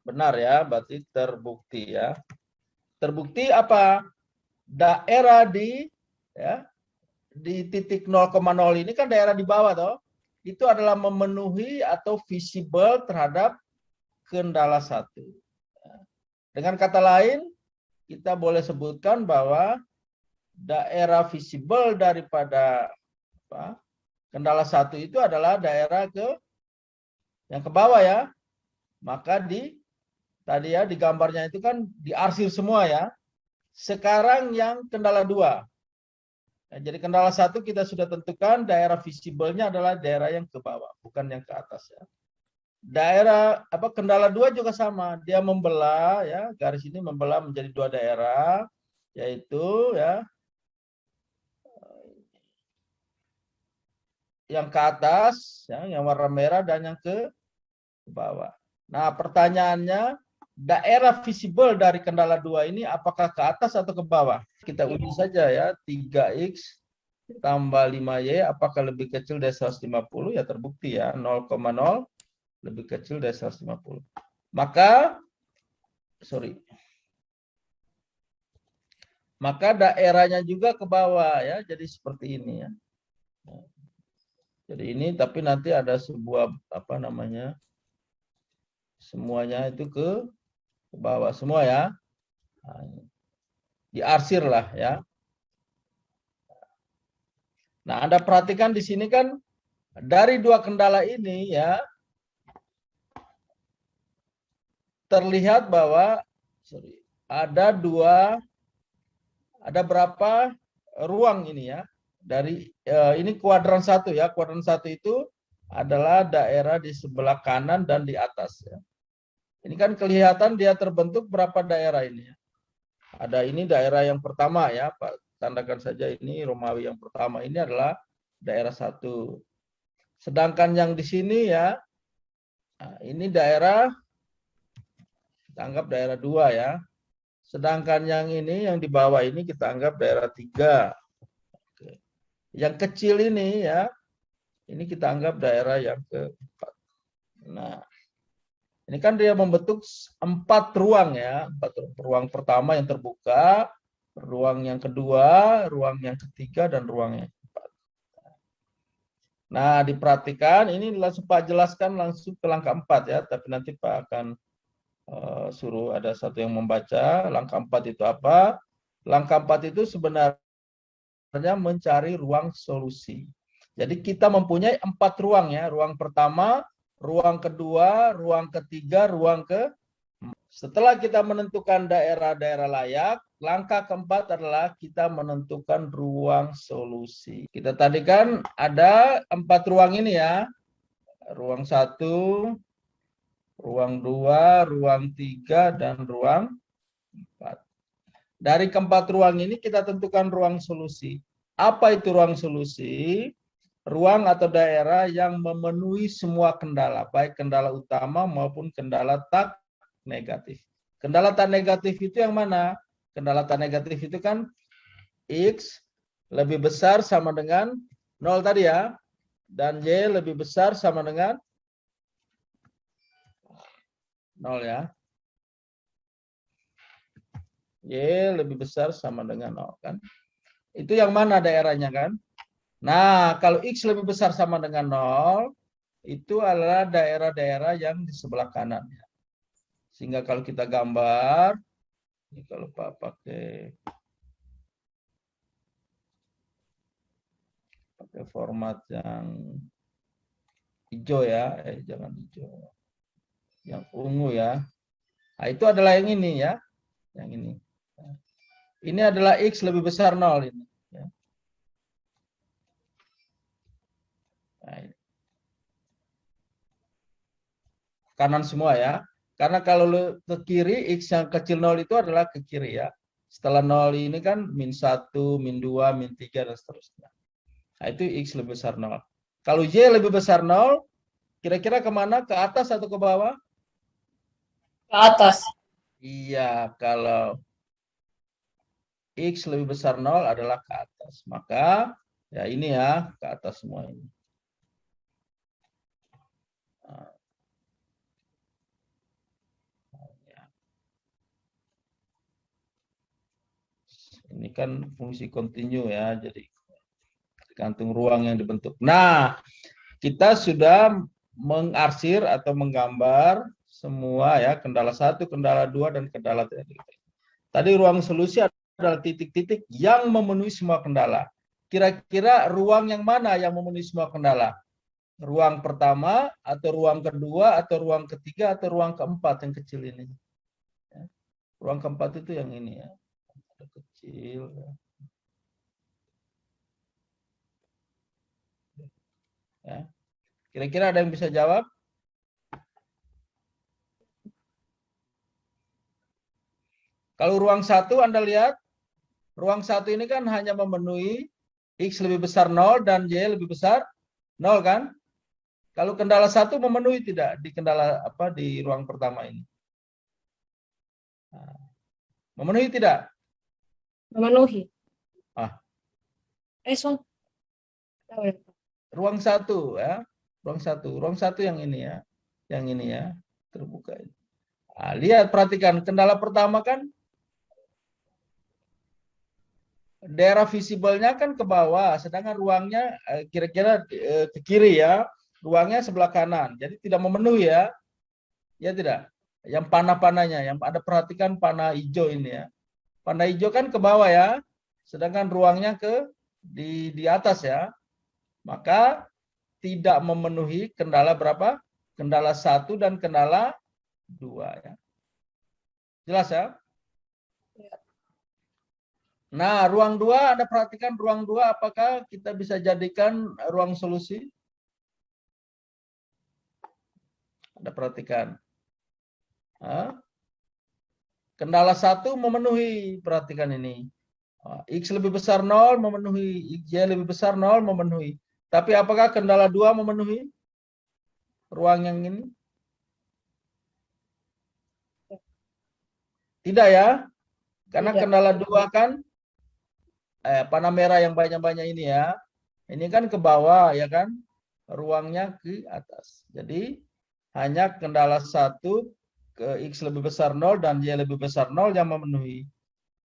Benar ya, berarti terbukti ya. Terbukti apa? Daerah di titik 0,0 ini kan daerah di bawah toh. Itu adalah memenuhi atau visible terhadap kendala 1. Dengan kata lain, kita boleh sebutkan bahwa daerah visible daripada kendala 1 itu adalah daerah yang ke bawah ya. maka tadi ya di gambarnya itu kan diarsir semua ya. Sekarang yang kendala 2. Nah, jadi kendala 1 kita sudah tentukan daerah visible-nya adalah daerah yang ke bawah, bukan yang ke atas ya. Daerah kendala 2 juga sama, dia membelah ya, garis ini membelah menjadi 2 daerah, yaitu ya yang ke atas ya, yang warna merah, dan yang ke bawah. Nah, pertanyaannya, daerah visible dari kendala 2 ini apakah ke atas atau ke bawah? Kita uji saja ya, 3X tambah 5Y apakah lebih kecil dari 150? Ya terbukti ya, 0,0 lebih kecil dari 150. Maka daerahnya juga ke bawah ya, jadi seperti ini ya. Jadi ini, tapi nanti ada sebuah semuanya itu ke bawah semua ya. Diarsir lah ya. Nah, Anda perhatikan di sini kan dari 2 kendala ini ya terlihat bahwa ada berapa ruang ini ya. Dari ini kuadran 1 ya. Kuadran 1 itu adalah daerah di sebelah kanan dan di atas ya. Ini kan kelihatan dia terbentuk berapa daerah ini ya. Ada ini daerah yang pertama ya, Pak. Tandakan saja ini Romawi yang pertama. Ini adalah daerah 1. Sedangkan yang di sini ya, nah, ini daerah, kita anggap daerah 2 ya. Sedangkan yang ini, yang di bawah ini kita anggap daerah 3. Oke. Yang kecil ini ya, ini kita anggap daerah yang ke-4. Nah, ini kan dia membentuk 4 ruang ya. 4 ruang pertama yang terbuka, ruang yang kedua, ruang yang ketiga, dan ruang yang keempat. Nah, diperhatikan, ini langsung Pak jelaskan langsung ke langkah 4 ya. Tapi nanti Pak akan suruh ada satu yang membaca. Langkah 4 itu apa? Langkah 4 itu sebenarnya mencari ruang solusi. Jadi kita mempunyai 4 ruang ya. Ruang pertama, ruang kedua, ruang ketiga, ruang Setelah kita menentukan daerah-daerah layak, langkah keempat adalah kita menentukan ruang solusi. Kita tadi kan ada 4 ruang ini ya. Ruang 1, ruang 2, ruang 3, dan ruang 4. Dari keempat ruang ini kita tentukan ruang solusi. Apa itu ruang solusi? Ruang atau daerah yang memenuhi semua kendala, baik kendala utama maupun kendala tak negatif. Kendala tak negatif itu yang mana? Kendala tak negatif itu kan X lebih besar sama dengan 0 tadi ya, dan Y lebih besar sama dengan 0 ya. Y lebih besar sama dengan 0 kan. Itu yang mana daerahnya kan? Nah, kalau X lebih besar sama dengan 0, itu adalah daerah-daerah yang di sebelah kanan. Sehingga kalau kita gambar, ini kalau Pak pakai format yang hijau ya, jangan hijau, yang ungu ya. Nah, itu adalah yang ini ya, yang ini. Ini adalah X lebih besar 0 ini. Ya. Nah, kanan semua ya. Karena kalau ke kiri, X yang kecil 0 itu adalah ke kiri ya. Setelah 0 ini kan -1, -2, -3, dan seterusnya. Nah, itu X lebih besar 0. Kalau Y lebih besar 0, kira-kira kemana? Ke atas atau ke bawah? Ke atas. Iya, kalau X lebih besar 0 adalah ke atas. Maka, ya ini ya, ke atas semua ini. Nah. Ini kan fungsi kontinu ya, jadi tergantung ruang yang dibentuk. Nah, kita sudah mengarsir atau menggambar semua ya, kendala 1, kendala 2, dan kendala 3. Tadi ruang solusi adalah titik-titik yang memenuhi semua kendala. Kira-kira ruang yang mana yang memenuhi semua kendala? ruang pertama, atau ruang kedua, atau ruang ketiga, atau ruang keempat yang kecil ini. Ya. Ruang keempat itu yang ini ya. Ada kecil. Ya. Kira-kira ada yang bisa jawab? Kalau ruang 1 Anda lihat, ruang 1 ini kan hanya memenuhi X lebih besar 0 dan Y lebih besar 0 kan? Kalau kendala 1 memenuhi tidak di kendala di ruang pertama ini? Nah, memenuhi tidak? Memenuhi. Ah. Son. Ruang 1 ya. Ruang 1. Ruang 1 yang ini ya. Yang ini ya. Terbuka ini. Nah, lihat, perhatikan. Kendala pertama kan daerah visible-nya kan ke bawah, sedangkan ruangnya kira-kira ke kiri ya. Ruangnya sebelah kanan. Jadi tidak memenuhi ya. Ya tidak? Yang panah-panahnya, yang ada perhatikan panah hijau ini ya. Panah hijau kan ke bawah ya. Sedangkan ruangnya di atas ya. Maka tidak memenuhi kendala berapa? Kendala 1 dan kendala 2 ya. Jelas ya? Nah, ruang 2, Anda perhatikan ruang 2 apakah kita bisa jadikan ruang solusi? Anda perhatikan. Kendala 1 memenuhi, perhatikan ini. X lebih besar 0 memenuhi, Y lebih besar 0 memenuhi. Tapi apakah kendala 2 memenuhi ruang yang ini? Tidak ya? Karena Tidak. kendala 2 kan panah merah yang banyak-banyak ini ya. Ini kan ke bawah ya kan? Ruangnya ke atas. Jadi hanya kendala 1 ke X lebih besar 0 dan Y lebih besar 0 yang memenuhi.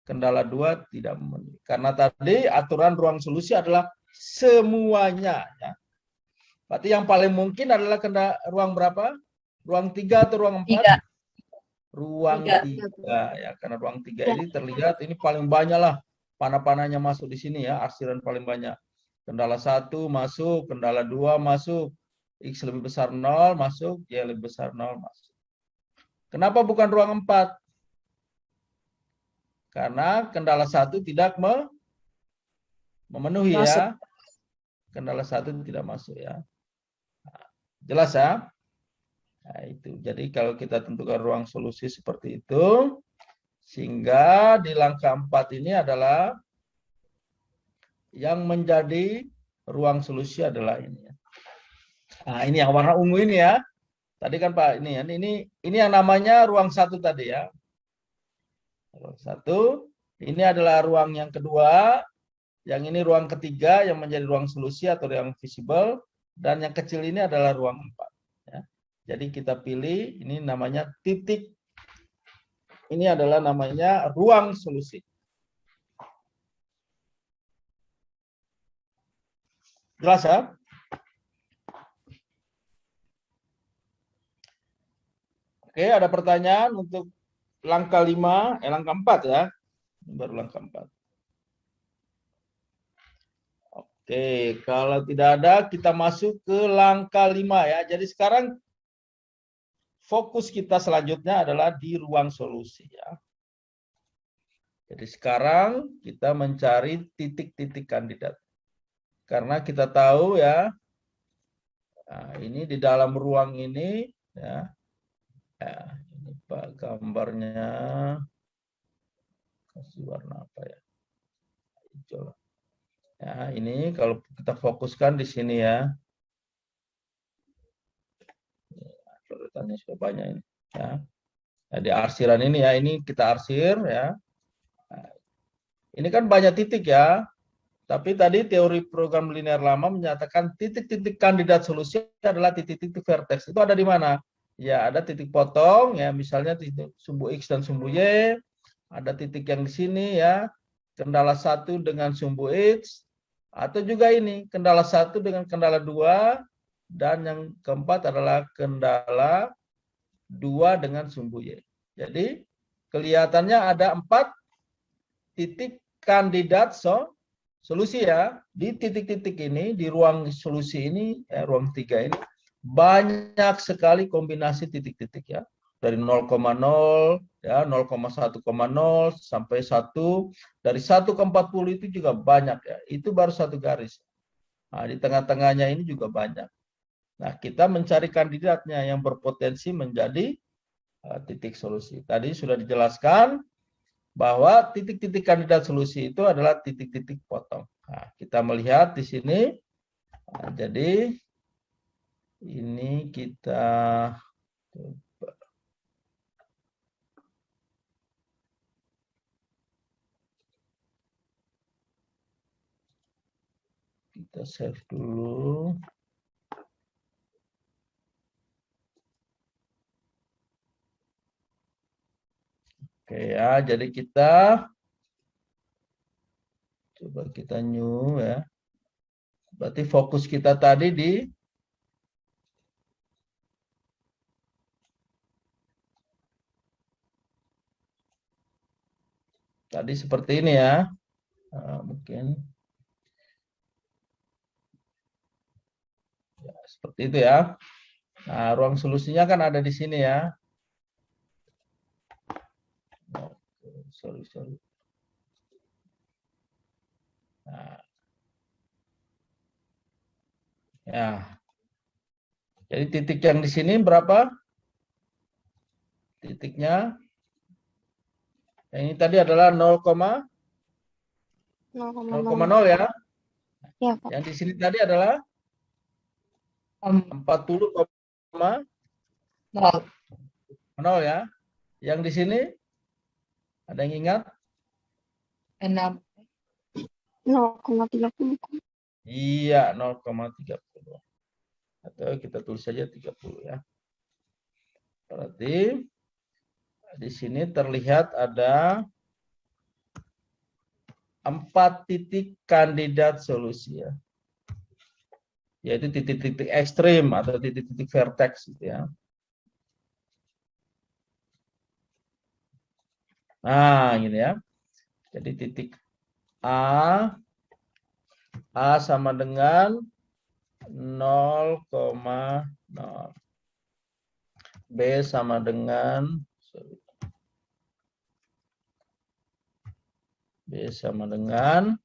Kendala 2 tidak memenuhi. Karena tadi aturan ruang solusi adalah semuanya. Ya. Berarti yang paling mungkin adalah ruang berapa? Ruang 3 atau ruang 4? 3. Ruang 3. Ya, karena ruang 3 ini terlihat ini paling banyak lah. Panah-panahnya masuk di sini ya. Arsiran paling banyak. Kendala 1 masuk. Kendala 2 masuk. X lebih besar 0 masuk. Y lebih besar 0 masuk. Kenapa bukan ruang 4? Karena kendala 1 tidak memenuhi Masuk. ya. Kendala 1 tidak masuk ya. Nah, jelas ya? Nah, itu. Jadi kalau kita tentukan ruang solusi seperti itu, sehingga di langkah 4 ini adalah yang menjadi ruang solusi adalah ini. Nah, ini yang warna ungu ini ya. Tadi kan Pak ini yang namanya ruang 1 tadi ya. Ruang 1, ini adalah ruang yang kedua, yang ini ruang ketiga yang menjadi ruang solusi atau yang visible, dan yang kecil ini adalah ruang 4. Ya. Jadi kita pilih, ini namanya titik, ini adalah namanya ruang solusi. Jelas ya? Oke, ada pertanyaan untuk langkah 5, langkah 4 ya. Ini baru langkah 4. Oke, kalau tidak ada kita masuk ke langkah 5 ya. Jadi sekarang fokus kita selanjutnya adalah di ruang solusi ya. Jadi sekarang kita mencari titik-titik kandidat. Karena kita tahu ya, nah ini di dalam ruang ini ya. Ya, ini Pak gambarnya kasih warna apa ya? Hijau. Ya, ini kalau kita fokuskan di sini ya. Coretannya sudah banyak ini ya. Nah, di arsiran ini ya, ini kita arsir ya. Nah, ini kan banyak titik ya. Tapi tadi teori program linear lama menyatakan titik-titik kandidat solusi adalah titik-titik vertex. Itu ada di mana? Ya, ada titik potong ya, misalnya titik sumbu X dan sumbu Y. Ada titik yang di sini ya, kendala 1 dengan sumbu X, atau juga ini kendala 1 dengan kendala 2, dan yang keempat adalah kendala 2 dengan sumbu Y. Jadi kelihatannya ada 4 titik kandidat solusi ya, di titik-titik ini, di ruang solusi ini, ya, ruang 3 ini, banyak sekali kombinasi titik-titik ya. Dari 0,0, ya, 0,1,0 sampai 1, dari 1 ke 40 itu juga banyak ya. Itu baru satu garis. Nah, di tengah-tengahnya ini juga banyak. Nah, kita mencari kandidatnya yang berpotensi menjadi titik solusi. Tadi sudah dijelaskan bahwa titik-titik kandidat solusi itu adalah titik-titik potong. Nah, kita melihat di sini. Nah, jadi ini kita coba. Kita save dulu. Oke ya, jadi kita coba kita new ya. Berarti fokus kita tadi di tadi seperti ini ya. Mungkin ya, seperti itu ya. Nah, ruang solusinya kan ada di sini ya. Sorry. Nah, ya. Jadi titik yang di sini berapa? Titiknya yang ini tadi adalah 0,0 ya. Ya, Pak. Yang di sini tadi adalah 40,0 ya. Yang di sini ada yang ingat? 6. 0,30. Iya, 0,30. Atau kita tulis saja 30 ya. Berarti di sini terlihat ada 4 titik kandidat solusi ya. Yaitu titik-titik ekstrim atau titik-titik vertex gitu ya. Nah, gini ya. Jadi titik A sama dengan 0,0. B sama dengan 40,0.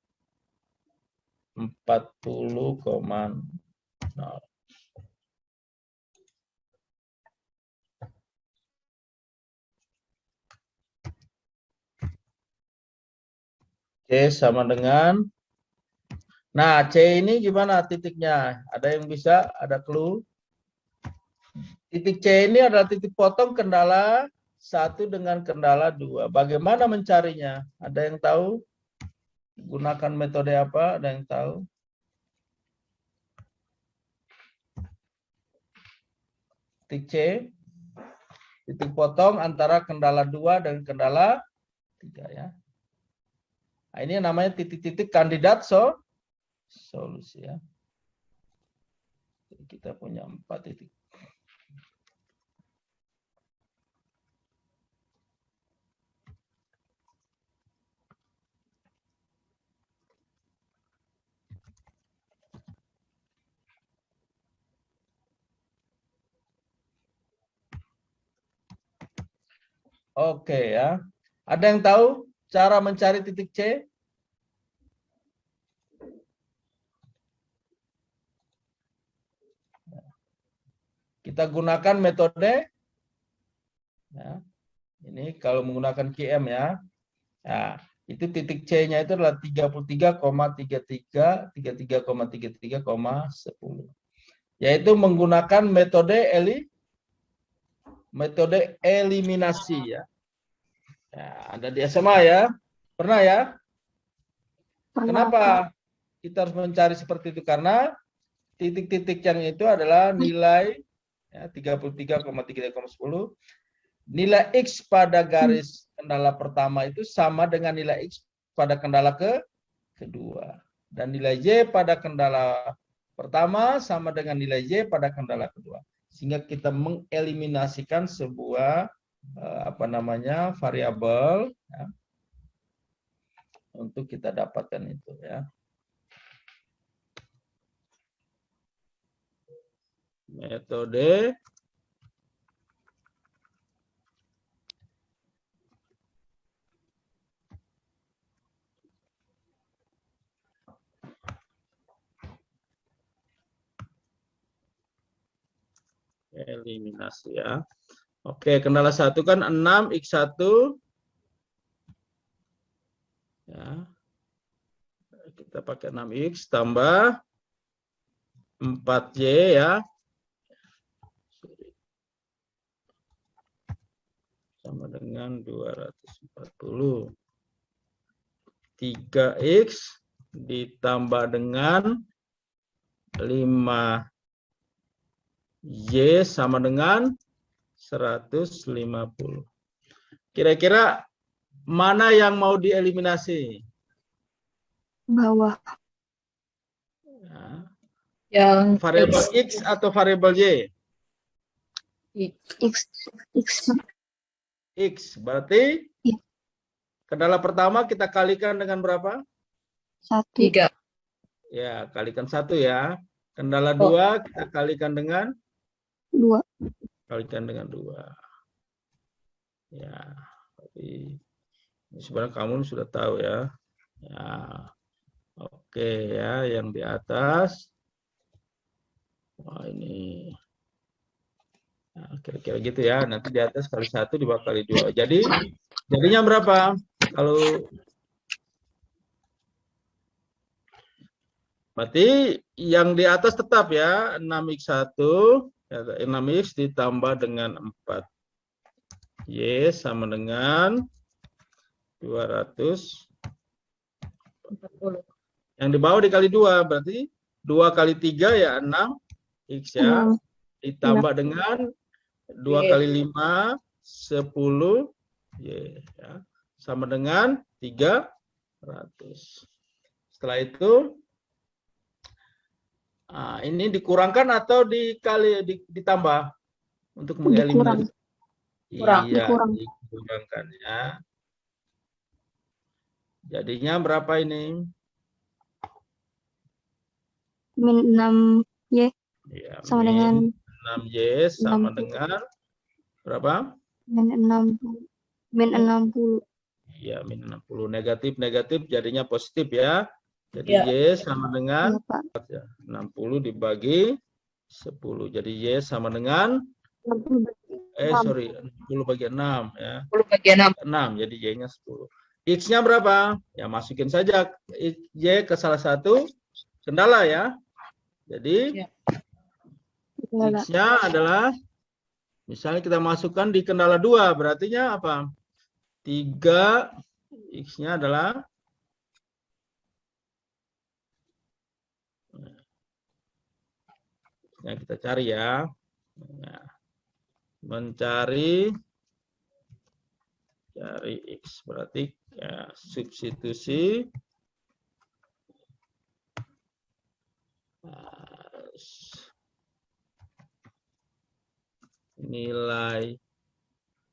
C sama dengan, nah C ini gimana titiknya? Ada yang bisa, ada clue? Titik C ini adalah titik potong kendala 1 dengan kendala 2. Bagaimana mencarinya? Ada yang tahu? Gunakan metode apa? Ada yang tahu? Titik C, titik potong antara kendala 2 dan kendala 3 ya. Nah, ini namanya titik-titik kandidat solusi ya. Jadi kita punya 4 titik. Oke ya. Ada yang tahu cara mencari titik C? Kita gunakan metode ya. Ini kalau menggunakan QM ya. Nah, itu titik C-nya itu adalah 33,33 33,33,10. Yaitu menggunakan metode eliminasi ya. Ya, ada di SMA ya. Pernah ya? Kenapa kita harus mencari seperti itu? Karena titik-titik yang itu adalah nilai ya, 33,33,10. Nilai X pada garis kendala pertama itu sama dengan nilai X pada kendala kedua. Dan nilai Y pada kendala pertama sama dengan nilai Y pada kendala kedua. Sehingga kita mengeliminasikan sebuah variabel ya, untuk kita dapatkan itu ya. Metode eliminasi ya. Oke, kendala 1 kan 6x1 ya. Kita pakai 6x tambah 4y ya. Sama dengan 240. 3x ditambah dengan 5y sama dengan 150. Kira-kira mana yang mau dieliminasi? Bawah. Ya. Yang Variabel x atau variabel y? X. X. Berarti Iya. kendala pertama kita kalikan dengan berapa? 1. 3. Ya, kalikan 1 ya. Kendala 2 kita kalikan dengan 2. kalikan dengan 2. Ya, tapi sebenarnya kamu sudah tahu ya. Ya. Oke ya, yang di atas. Wah, ini nah, kira-kira gitu ya. Nanti di atas kali 1 di bawah kali 2. Jadi jadinya berapa? Kalau berarti yang di atas tetap ya, 6x1 ya, 6x ditambah dengan 4y sama dengan 240. Yang di bawah dikali 2 berarti 2 kali 3 ya 6x ya, ditambah dengan 2 kali 5 10 y ya, sama dengan 300. Setelah itu ini dikurangkan atau ditambah untuk mengeliminasi? Iya, dikurangkan ya. Jadinya berapa ini? Min 6y Ya, sama dengan 6y sama 60. dengan berapa? Min 60. Min 60. Iya, min 60. Negatif jadinya positif ya. Jadi Ya. y sama dengan Iya, Pak. 60 dibagi 10. Jadi y sama dengan 60. 60 bagi 6 ya. 10 bagian 6. 6, jadi y-nya 10. X-nya berapa? Ya masukin saja y ke salah satu kendala ya. Jadi Ya. X-nya adalah, misalnya kita masukkan di kendala 2, berartinya apa? 3, X-nya adalah yang kita cari ya. Nah, mencari X berarti ya, substitusi nilai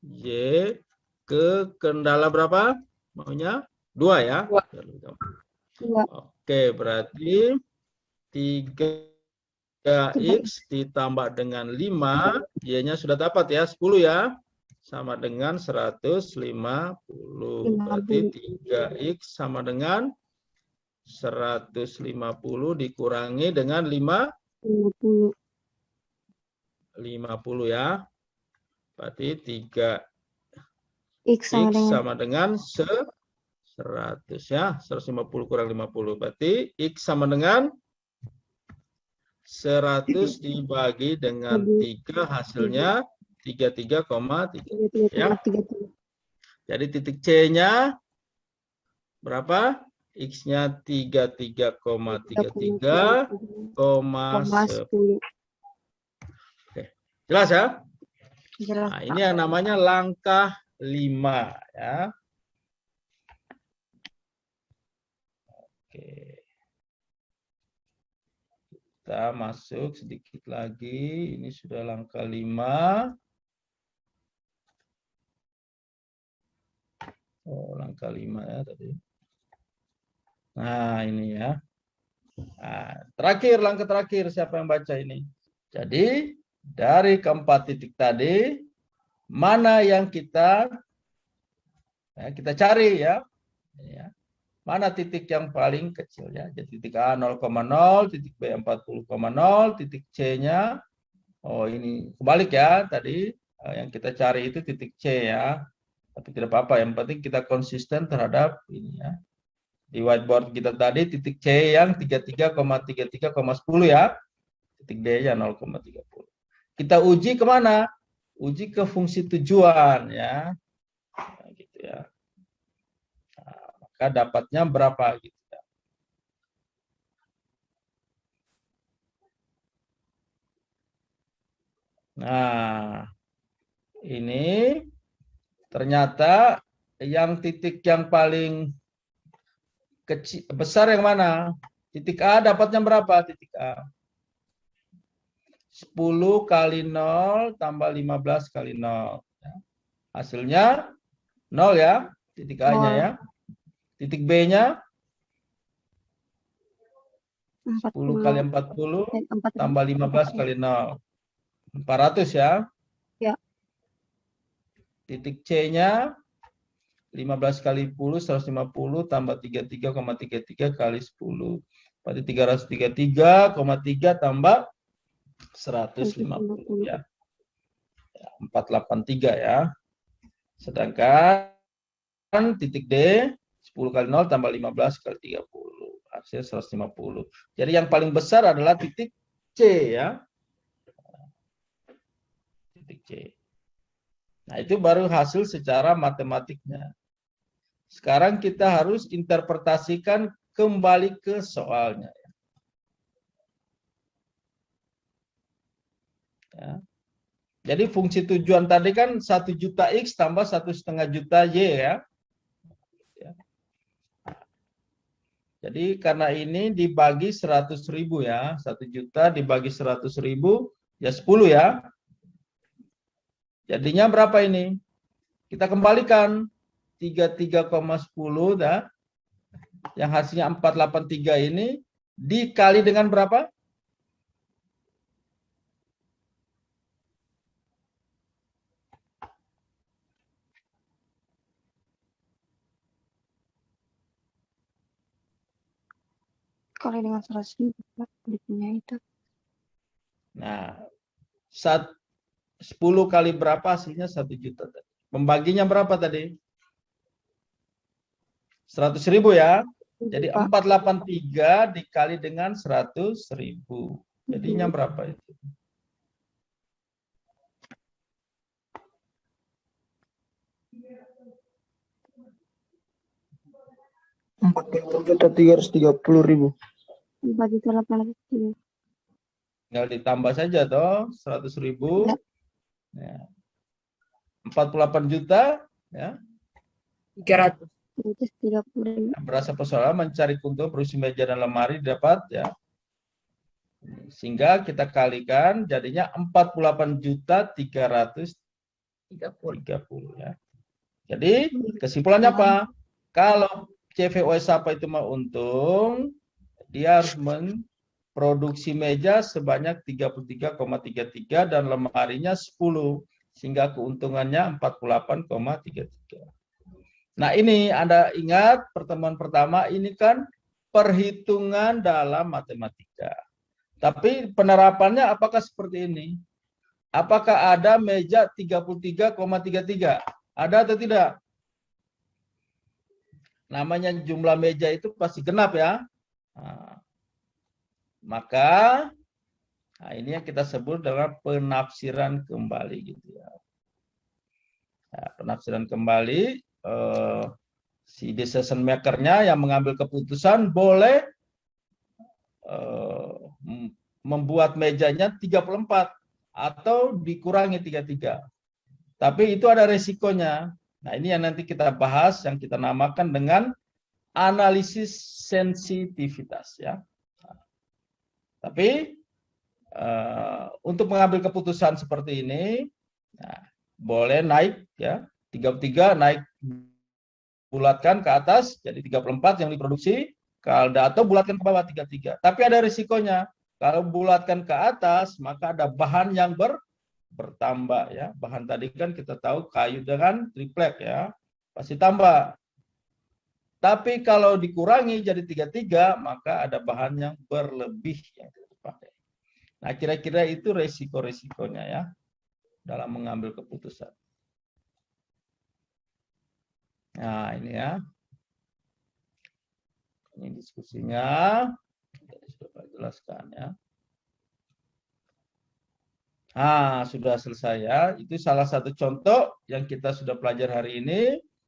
Y ke kendala berapa? Maunya 2 ya? 2. Iya. Oke, berarti 3x ditambah dengan 5, Y-nya sudah dapat ya, 10 ya. Sama dengan 150. Berarti 3x sama dengan 150 dikurangi dengan 50 ya. Berarti 3x sama dengan 100 ya. 150 kurang 50. Berarti x sama dengan 100 dibagi dengan 3, hasilnya 33,3 ya. Jadi titik C-nya berapa? X-nya 33,33,10. Oke. Jelas ya? Jelas. Nah, ini yang namanya langkah 5 ya. Oke. Kita masuk sedikit lagi. Ini sudah langkah 5. Oh, langkah 5 ya tadi. Nah, ini ya. Nah, terakhir, langkah terakhir. Siapa yang baca ini? Jadi dari keempat titik tadi, mana yang kita cari ya. Mana titik yang paling kecil ya. Jadi titik A 0,0, titik B 40,0, titik C-nya, oh ini kebalik ya tadi, yang kita cari itu titik C ya. Tapi tidak apa-apa, yang penting kita konsisten terhadap ini ya. Di whiteboard kita tadi titik C yang 33,10 ya. Titik D-nya 0,30. Kita uji kemana? Uji ke fungsi tujuan ya. Nah, gitu ya. Nah, maka dapatnya berapa gitu ya. Nah, ini ternyata yang titik yang paling kecil besar yang mana? Titik A dapatnya berapa? Titik A 10 kali 0 tambah 15 kali 0. Hasilnya 0 ya, titik A-nya ya. Titik B-nya 10 kali 40 tambah 15 kali 0. 400 ya. Ya. Titik C-nya 15 kali 10, 150 tambah 33,33 kali 10. Berarti 333,3 tambah 150 ya. 483 ya. Sedangkan titik D 10 kali 0 tambah 15 kali 30. Hasil 150. Jadi yang paling besar adalah titik C ya. Titik C. Nah, itu baru hasil secara matematiknya. Sekarang kita harus interpretasikan kembali ke soalnya. Ya. Jadi fungsi tujuan tadi kan 1 juta X tambah 1,5 juta Y ya. Jadi karena ini dibagi 100.000 ya. 1 juta dibagi 100.000 ya 10 ya. Jadinya berapa ini? Kita kembalikan 33,10 dah. Yang hasilnya 483 ini dikali dengan berapa? Kali dengan 100.000 duitnya itu. Nah, 10 kali berapa hasilnya 1 juta tadi. Membaginya berapa tadi? 100.000 ya. Jadi 483 dikali dengan 100.000. Jadinya berapa itu? Rp40.330.000. 4.800.000. Tinggal ditambah saja toh 100.000. Ya. 48 juta ya. 300. 130.000. Berasa persoalan mencari keuntungan produksi meja dan lemari dapat ya. Sehingga kita kalikan jadinya 48.330 ya. Jadi kesimpulannya apa? Kalau CVOS apa itu mau untung, dia harus memproduksi meja sebanyak 33,33 dan lemarinya 10 sehingga keuntungannya 48,33. Nah, ini Anda ingat pertemuan pertama ini kan perhitungan dalam matematika. Tapi penerapannya apakah seperti ini? Apakah ada meja 33,33? Ada atau tidak? Namanya jumlah meja itu pasti genap ya. Nah, maka ini yang kita sebut dengan penafsiran kembali gitu ya. Nah, penafsiran kembali si decision maker-nya yang mengambil keputusan boleh membuat mejanya 34 atau dikurangi 33. Tapi itu ada resikonya. Nah, ini yang nanti kita bahas yang kita namakan dengan analisis sensitivitas ya. Tapi untuk mengambil keputusan seperti ini, nah, boleh naik ya, 33 naik bulatkan ke atas jadi 34 yang diproduksi, atau bulatkan ke bawah 33. Tapi ada risikonya. Kalau bulatkan ke atas, maka ada bahan yang bertambah ya. Bahan tadi kan kita tahu kayu dengan triplek ya, pasti tambah. Tapi kalau dikurangi jadi 33, maka ada bahan yang berlebih yang dipakai. Nah, kira-kira itu resiko-resikonya ya dalam mengambil keputusan. Nah, ini ya. Ini diskusinya. Sudah jelaskan ya. Sudah selesai ya. Itu salah satu contoh yang kita sudah pelajari hari ini.